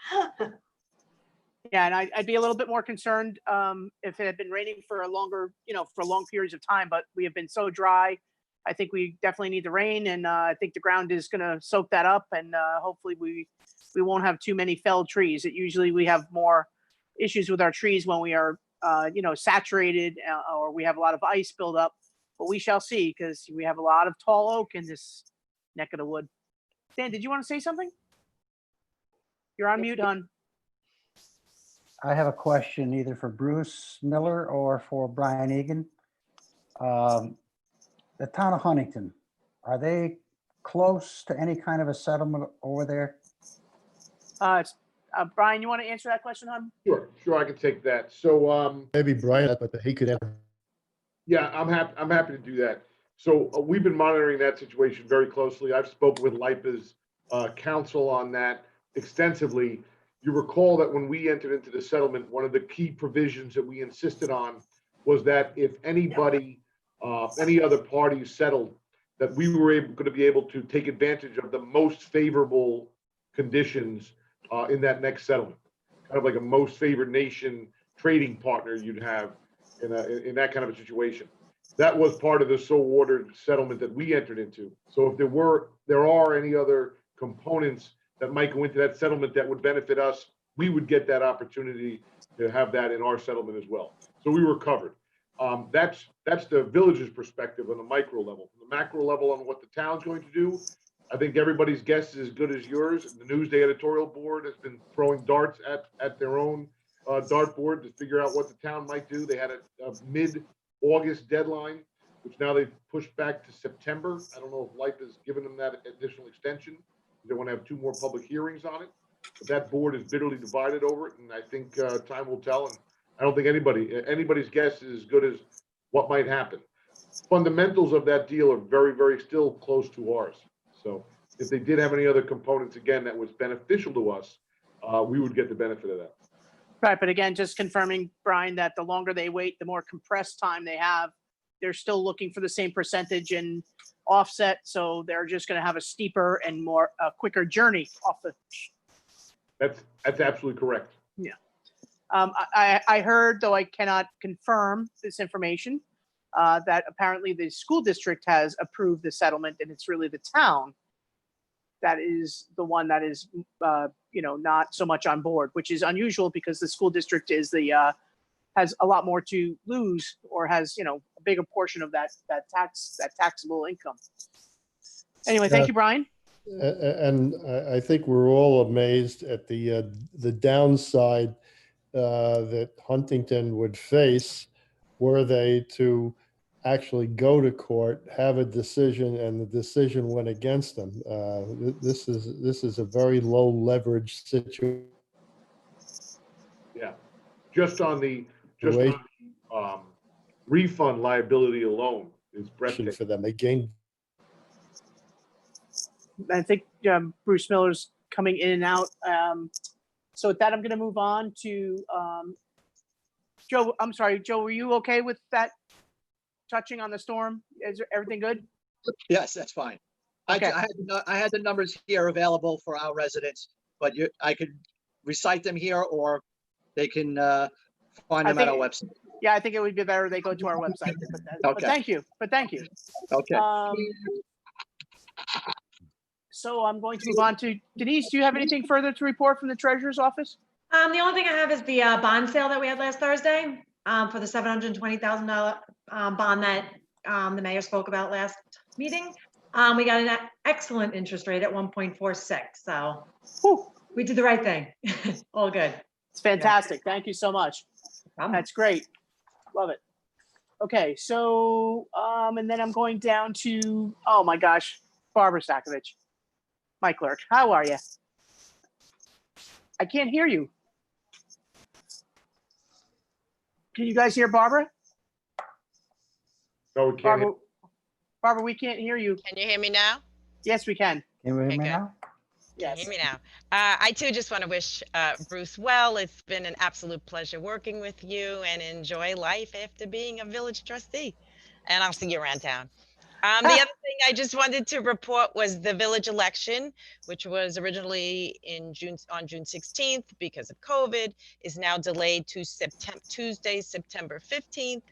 Yeah, and I'd be a little bit more concerned if it had been raining for a longer, for long periods of time, but we have been so dry. I think we definitely need the rain, and I think the ground is going to soak that up, and hopefully we won't have too many felled trees. Usually we have more issues with our trees when we are, saturated or we have a lot of ice build up, but we shall see, because we have a lot of tall oak in this neck of the wood. Dan, did you want to say something? You're on mute, hon. I have a question either for Bruce Miller or for Brian Egan. The town of Huntington, are they close to any kind of a settlement over there? Brian, you want to answer that question, hon? Sure, I can take that. So Maybe Brian, but he could have. yeah, I'm happy to do that. So we've been monitoring that situation very closely. I've spoken with LIPA's counsel on that extensively. You recall that when we entered into the settlement, one of the key provisions that we insisted on was that if anybody, any other parties settled, that we were going to be able to take advantage of the most favorable conditions in that next settlement, kind of like a most favored nation trading partner you'd have in that kind of a situation. That was part of the so-ordered settlement that we entered into. So if there are any other components that might go into that settlement that would benefit us, we would get that opportunity to have that in our settlement as well. So we were covered. That's the village's perspective on the micro level. The macro level on what the town's going to do, I think everybody's guess is as good as yours. The Newsday editorial board has been throwing darts at their own dartboard to figure out what the town might do. They had a mid-August deadline, which now they've pushed back to September. I don't know if LIPA has given them that additional extension. They want to have 2 more public hearings on it, but that board is bitterly divided over it, and I think time will tell. And I don't think anybody's guess is as good as what might happen. Fundamentals of that deal are very, very still close to ours. So if they did have any other components, again, that was beneficial to us, we would get the benefit of that. Right, but again, just confirming, Brian, that the longer they wait, the more compressed time they have they're still looking for the same percentage and offset, so they're just gonna have a steeper and more, quicker journey off the. That's absolutely correct. I heard, though I cannot confirm this information, that apparently the school district has approved the settlement, and it's really the town that is the one that is, not so much on board, which is unusual because the school district is has a lot more to lose, or has, a bigger portion of that taxable income. Anyway, thank you, Brian. And I think we're all amazed at the downside that Huntington would face were they to actually go to court, have a decision, and the decision went against them. This is a very low leverage situation Yeah. Just on the refund liability alone is breathtaking. for them. They gained. I think Bruce Miller's coming in and out. So with that, I'm going to move on to Joe. I'm sorry, Joe, were you okay with that touching on the storm? Is everything good? Yes, that's fine. Okay. I had the numbers here available for our residents, but I could recite them here, or they can find them at our website. Yeah, I think it would be better they go to our website. But thank you. Okay. So I'm going to move on to Denise. Do you have anything further to report from the treasurer's office? The only thing I have is the bond sale that we had last Thursday for the $720,000 bond that the mayor spoke about last meeting. We got an excellent interest rate at 1.46. So we did the right thing. All good. It's fantastic. Thank you so much. That's great. Love it. Okay, so and then I'm going down to, oh my gosh, Barbara Stakovich, my clerk. How are you? I can't hear you. Can you guys hear Barbara? No, we can't. Barbara, we can't hear you. Can you hear me now? Yes, we can. Can you hear Okay, me good. now? Can you Yes. hear me now? I too just want to wish Bruce well. It's been an absolute pleasure working with you, and enjoy life after being a village trustee. And I'll see you around town. The other thing I just wanted to report was the village election, which was originally on June 16th because of COVID, is now delayed to Tuesday, September 15th.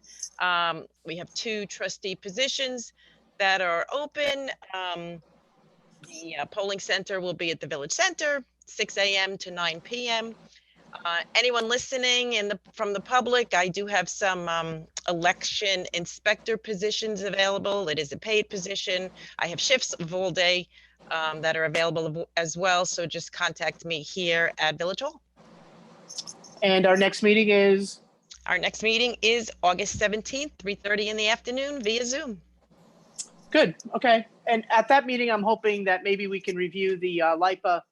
We have 2 trustee positions that are open. The polling center will be at the village center, 6 a.m. to 9 p.m. Anyone listening from the public, I do have some election inspector positions available. It is a paid position. I have shifts of all day that are available as well. So just contact me here at Village Hall. And our next meeting is? Our next meeting is August 17th, 3:30 in the afternoon via Zoom. Good. Okay. And at that meeting, I'm hoping that maybe we can review the LIPA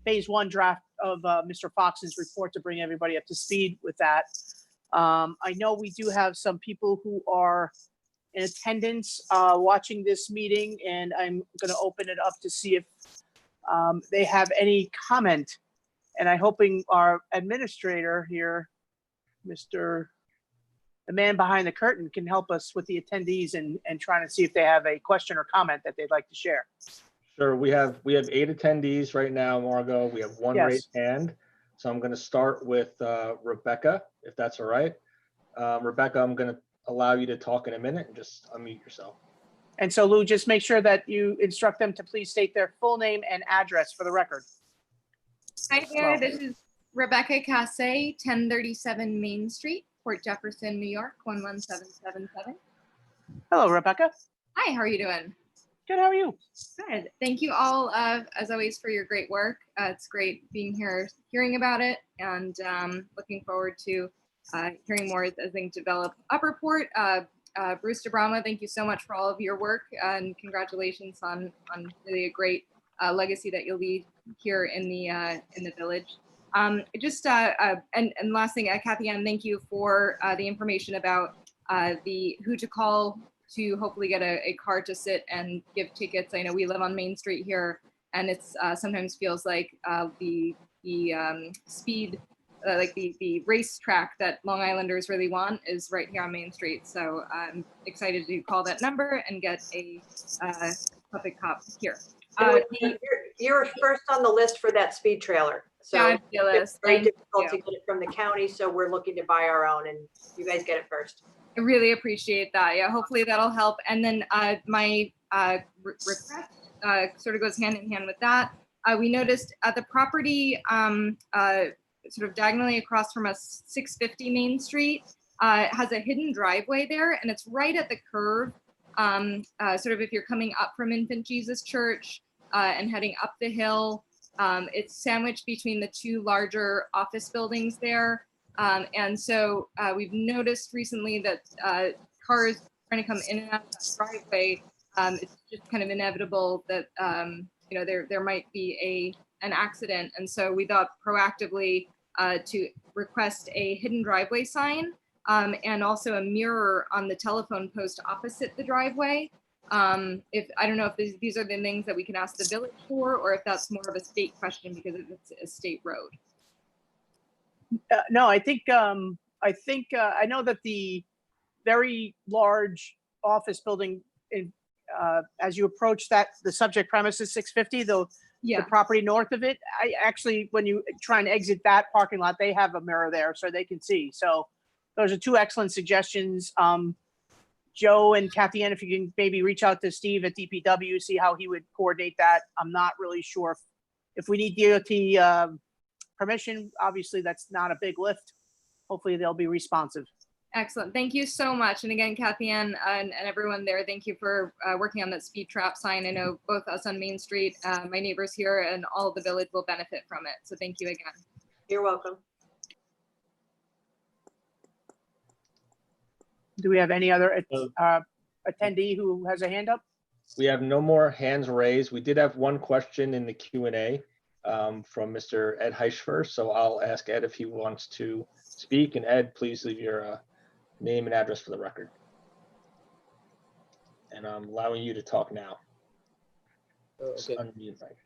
Phase 1 draft of Mr. Fox's report to bring everybody up to speed with that. I know we do have some people who are in attendance watching this meeting, and I'm going to open it up to see if they have any comment. And I'm hoping our administrator here, the man behind the curtain, can help us with the attendees and trying to see if they have a question or comment that they'd like to share. Sure. We have 8 attendees right now, Margot. We have 1 Yes. raised hand. So I'm going to start with Rebecca, if that's all right. Rebecca, I'm going to allow you to talk in a minute and just unmute yourself. And so Lou, just make sure that you instruct them to please state their full name and address for the record. Hi there, this is Rebecca Casse, 1037 Main Street, Port Jefferson, New York, 11777. Hello, Rebecca. Hi, how are you doing? Good, how are you? Good. Thank you all, as always, for your great work. It's great being here, hearing about it, and looking forward to hearing more as things develop. Upperport, Bruce DeBrama, thank you so much for all of your work, and congratulations on really a great legacy that you'll leave here in the village. And last thing, Kathy Ann, thank you for the information about who to call to hopefully get a car to sit and give tickets. I know we live on Main Street here, and it's sometimes feels like the speed like the racetrack that Long Islanders really want is right here on Main Street. So I'm excited to call that number and get a public cop here. You're first on the list for that speed trailer. So Fabulous. it's very Thank difficult you. to get it from the county, so we're looking to buy our own, and you guys get it first. I really appreciate that. Yeah, hopefully that'll help. And then my request sort of goes hand in hand with that. We noticed at the property sort of diagonally across from us, 650 Main Street, has a hidden driveway there, and it's right at the curve. Sort of if you're coming up from Infant Jesus Church and heading up the hill, it's sandwiched between the two larger office buildings there. And so we've noticed recently that cars trying to come in and out of that driveway, it's just kind of inevitable that you know there might be an accident. And so we thought proactively to request a hidden driveway sign and also a mirror on the telephone post opposite the driveway. If I don't know if these are the things that we can ask the village for, or if that's more of a state question because it's a state road. No, I think I know that the very large office building in, as you approach the subject premises 650, the property north of it, I actually, when you try and exit that parking lot, they have a mirror there so they can see. So those are two excellent suggestions. Joe and Kathy Ann, if you can maybe reach out to Steve at DPW, see how he would coordinate that. I'm not really sure if we need DOT permission. Obviously, that's not a big lift. Hopefully, they'll be responsive. Excellent. Thank you so much. And again, Kathy Ann and everyone there, thank you for working on that speed trap sign. I know both us on Main Street, my neighbors here, and all of the village will benefit from it. So thank you again. You're welcome. Do we have any other attendee who has a hand up? We have no more hands raised. We did have one question in the Q&A from Mr. Ed Heischfer. So I'll ask Ed if he wants to speak. And Ed, please leave your name and address for the record. And I'm allowing you to talk now. Okay. Unmute, Mike.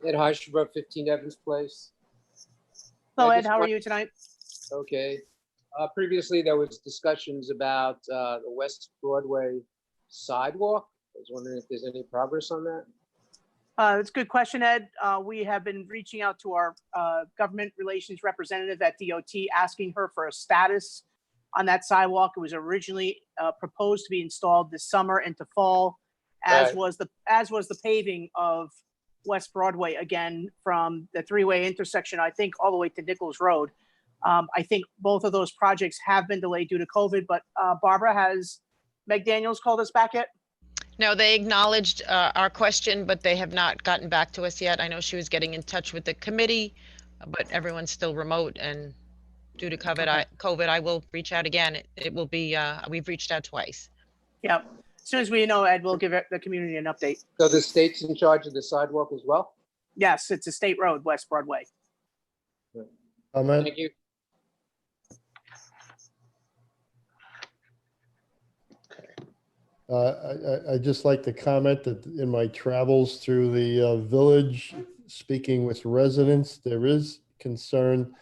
Ed Heischfer, 15 Evans Place. Hello, Ed. How are you tonight? Okay. Previously, there was discussions about the West Broadway sidewalk. I was wondering if there's any progress on that. That's a good question, Ed. We have been reaching out to our government relations representative at DOT, asking her for a status on that sidewalk. It was originally proposed to be installed this summer into fall, as was the paving of West Broadway, again from the three-way intersection, I think, all the way to Nichols Road. I think both of those projects have been delayed due to COVID, but Barbara, has Meg Daniels called us back yet? No, they acknowledged our question, but they have not gotten back to us yet. I know she was getting in touch with the committee, but everyone's still remote, and due to COVID, I will reach out again. It will be, we've reached out twice. Yeah. As soon as we know, Ed, we'll give the community an update. So the state's in charge of the sidewalk as well? Yes, it's a state road, West Broadway. Comment? Thank you. I just like to comment that in my travels through the village, speaking with residents, there is concern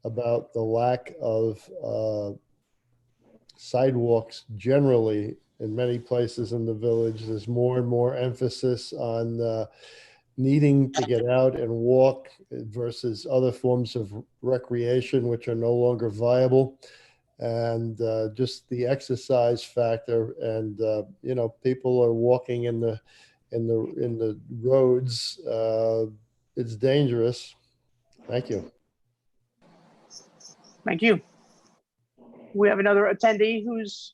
about the lack of sidewalks generally in many places in the village. There's more and more emphasis on needing to get out and walk versus other forms of recreation, which are no longer viable. And just the exercise factor, and you know, people are walking in the roads. It's dangerous. Thank you. Thank you. We have another attendee who's,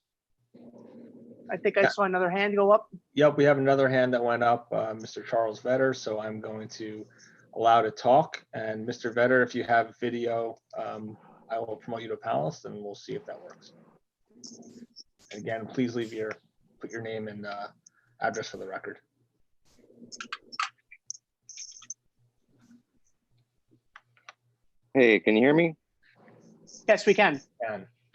I think I saw another hand go up. Yep, we have another hand that went up, Mr. Charles Vetter. So I'm going to allow to talk. And Mr. Vetter, if you have video, I will promote you to panelist, and we'll see if that works. And again, please put your name and address for the record. Hey, can you hear me? Yes, we can.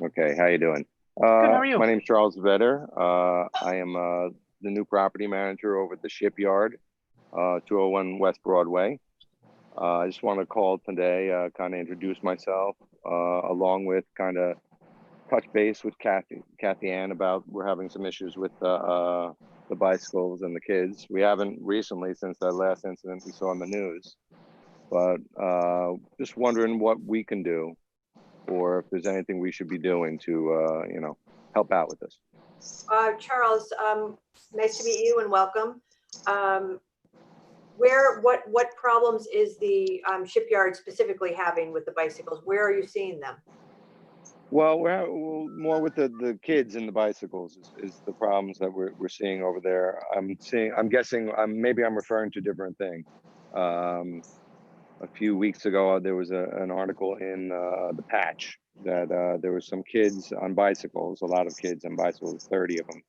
Okay, how you doing? Good, how are you? My name's Charles Vetter. I am the new property manager over at the Shipyard, 201 West Broadway. I just want to call today, kind of introduce myself, along with kind of touch base with Kathy Ann about we're having some issues with the bicycles and the kids. We haven't recently since that last incident we saw in the news, but just wondering what we can do, or if there's anything we should be doing to, you know, help out with this. Charles, nice to meet you and welcome. What problems is the shipyard specifically having with the bicycles? Where are you seeing them? Well, we're more with the kids and the bicycles is the problems that we're seeing over there. I'm guessing, maybe I'm referring to a different thing. A few weeks ago, there was an article in the Patch that there was some kids on bicycles, a lot of kids on bicycles, 30 of them.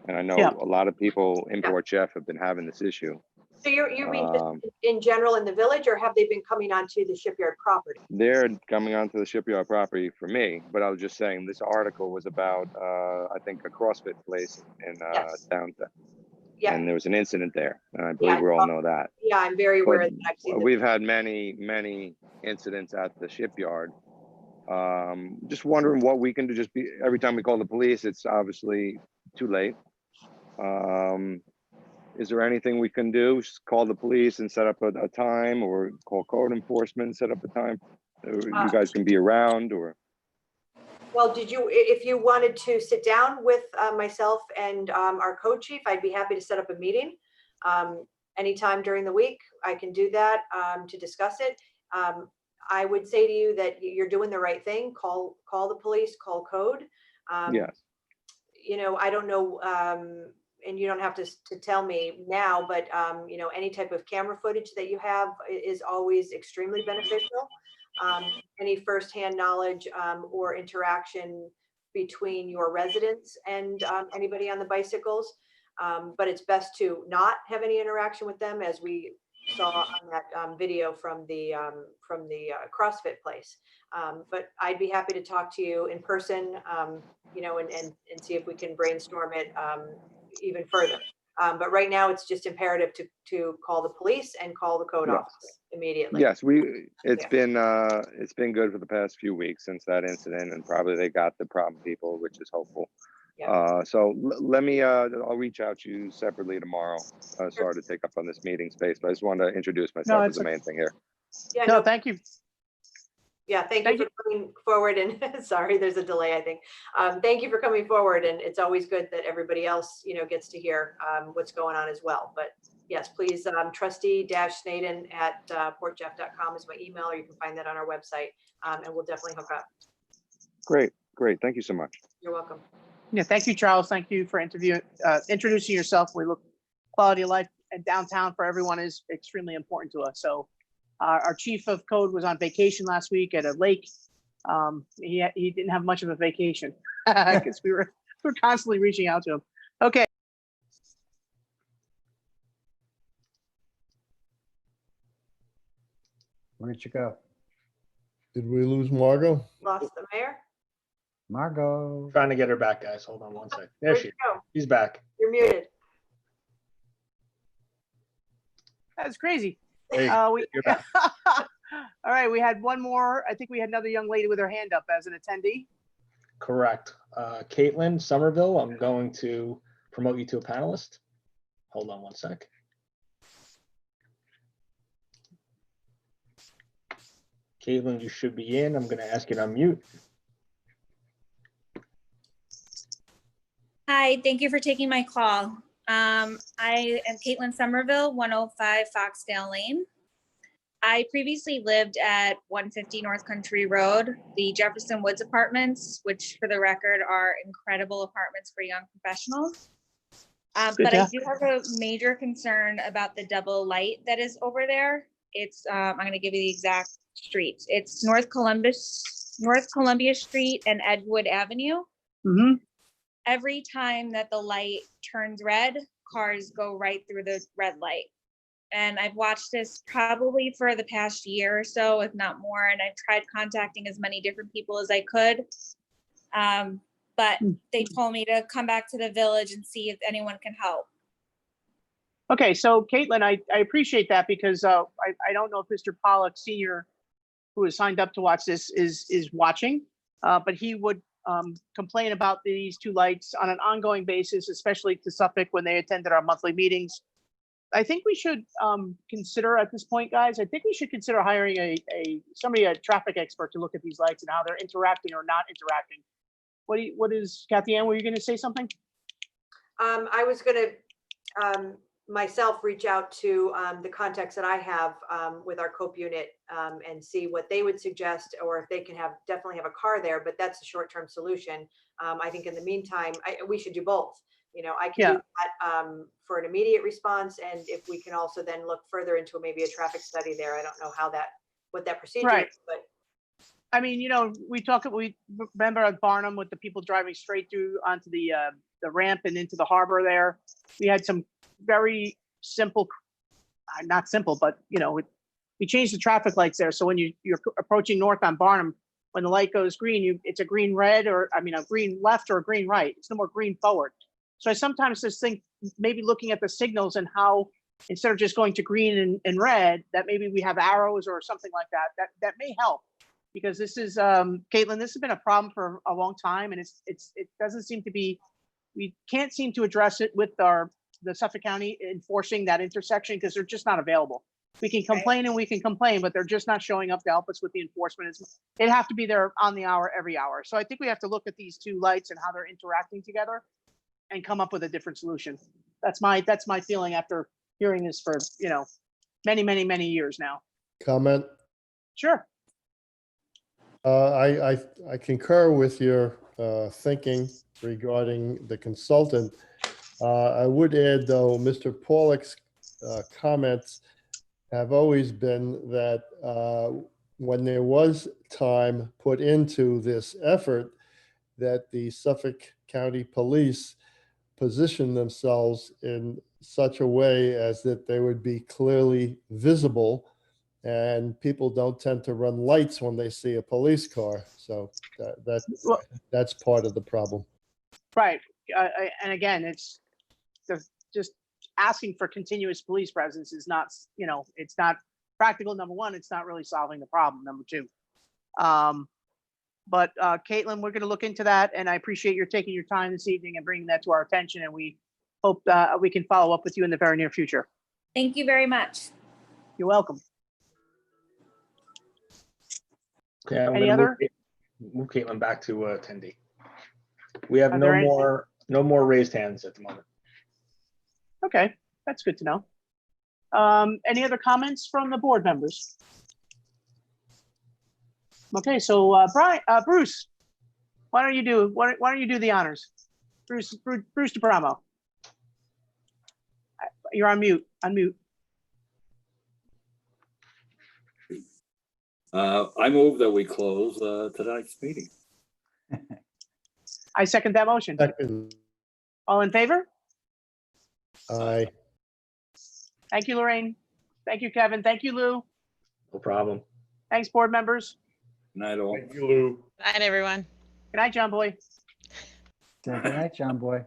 And I know a lot of people in Port Jeff have been having this issue. So you mean just in general in the village, or have they been coming onto the shipyard property? They're coming onto the shipyard property for me, but I was just saying this article was about, I think, a CrossFit place in downtown. Yeah. And there was an incident there, and I believe we all know that. Yeah, I'm very aware of that. I've seen We've had many incidents at the shipyard. Just wondering what we can do. Just every time we call the police, it's obviously too late. Is there anything we can do? Just call the police and set up a time, or call code enforcement, set up a time. You guys can be around, or. Well, if you wanted to sit down with myself and our code chief, I'd be happy to set up a meeting. Anytime during the week, I can do that to discuss it. I would say to you that you're doing the right thing. Call the police, call code. Yes. You know, I don't know, and you don't have to tell me now, but you know, any type of camera footage that you have is always extremely beneficial. Any firsthand knowledge or interaction between your residents and anybody on the bicycles. But it's best to not have any interaction with them, as we saw on that video from the CrossFit place. But I'd be happy to talk to you in person, you know, and see if we can brainstorm it even further. But right now it's just imperative to call the police and call the code office immediately. Yes, it's been good for the past few weeks since that incident, and probably they got the problem people, which is hopeful. So let me, I'll reach out to you separately tomorrow. Sorry to take up on this meeting space, but I just wanted to introduce myself as the main thing here. Yeah, no, thank you. Yeah, thank you for coming forward, and sorry, there's a delay, I think. Thank you for coming forward, and it's always good that everybody else, you know, gets to hear what's going on as well. But yes, please, trustee-snaden@portjeff.com is my email, or you can find that on our website, and we'll definitely hook up. Great. Thank you so much. You're welcome. Yeah, thank you, Charles. Thank you for introducing yourself. We look, quality of life at downtown for everyone is extremely important to us. So our chief of code was on vacation last week at a lake. He didn't have much of a vacation because we were constantly reaching out to him. Okay. Where'd you go? Did we lose Margot? Lost the mayor? Margot. Trying to get her back, guys. Hold on one second. There Where'd she you is. go? She's back. You're muted. That's crazy. There you go. You're back. All right, we had one more. I think we had another young lady with her hand up as an attendee. Correct. Caitlin Somerville, I'm going to promote you to a panelist. Hold on one sec. Caitlin, you should be in. I'm going to ask you to unmute. Hi, thank you for taking my call. I am Caitlin Somerville, 105 Foxdale Lane. I previously lived at 150 North Country Road, the Jefferson Woods Apartments, which for the record are incredible apartments for young professionals. But I do have a major concern about the double light that is over there. It's, I'm going to give you the exact streets. It's North Columbia Street and Edgewood Avenue. Mm-hmm. Every time that the light turns red, cars go right through the red light. And I've watched this probably for the past year or so, if not more. And I've tried contacting as many different people as I could. But they told me to come back to the village and see if anyone can help. Okay, so Caitlin, I appreciate that because I don't know if Mr. Pollock Senior, who has signed up to watch this, is watching, but he would complain about these two lights on an ongoing basis, especially to Suffolk when they attended our monthly meetings. I think we should consider at this point, guys, I think we should consider hiring a traffic expert to look at these lights and how they're interacting or not interacting. What is, Kathy Ann, were you going to say something? I was gonna myself reach out to the contacts that I have with our COPE unit and see what they would suggest, or if they can definitely have a car there, but that's a short-term solution. I think in the meantime, we should do both. You know, I can do that for an immediate response, and if we can also then look further into maybe a traffic study there. I don't know what that procedure Right. is, but I mean, you know, we remember at Barnum with the people driving straight through onto the ramp and into the harbor there. We had some very simple, not simple, but you know, we changed the traffic lights there. So when you're approaching north on Barnum, when the light goes green, it's a green red, or I mean a green left or a green right. It's no more green forward. So I sometimes just think maybe looking at the signals and how instead of just going to green and red, that maybe we have arrows or something like that. That may help. Because this is, Caitlin, this has been a problem for a long time, and it doesn't seem to be, we can't seem to address it with the Suffolk County enforcing that intersection because they're just not available. We can complain and we can complain, but they're just not showing up to help us with the enforcement. They have to be there on the hour, every hour. So I think we have to look at these two lights and how they're interacting together and come up with a different solution. That's my feeling after hearing this for, you know, many, many, many years now. Comment? Sure. I concur with your thinking regarding the consultant. I would add, though, Mr. Pollock's comments have always been that when there was time put into this effort, that the Suffolk County Police positioned themselves in such a way as that they would be clearly visible. And people don't tend to run lights when they see a police car. So that's part of the problem. Right. And again, it's just asking for continuous police presence is not, you know, it's not practical. Number one, it's not really solving the problem. Number two. But Caitlin, we're going to look into that. And I appreciate your taking your time this evening and bringing that to our attention. And we hope we can follow up with you in the very near future. Thank you very much. You're welcome. Okay, I'm Any gonna other? move Caitlin back to attendee. We have Are there no more raised hands at the moment. Okay, that's good to know. Any other comments from the board members? Okay, so Bruce, why don't you do the honors? Bruce DePramo. You're on mute. Unmute. I move that we close tonight's meeting. I second that motion. Second, All in favor? aye. Thank you, Lorraine. Thank you, Kevin. Thank you, Lou. No problem. Thanks, board members. Good night, all. Thank you, Lou. Night, everyone. Good night, John Boy. Good night, John Boy.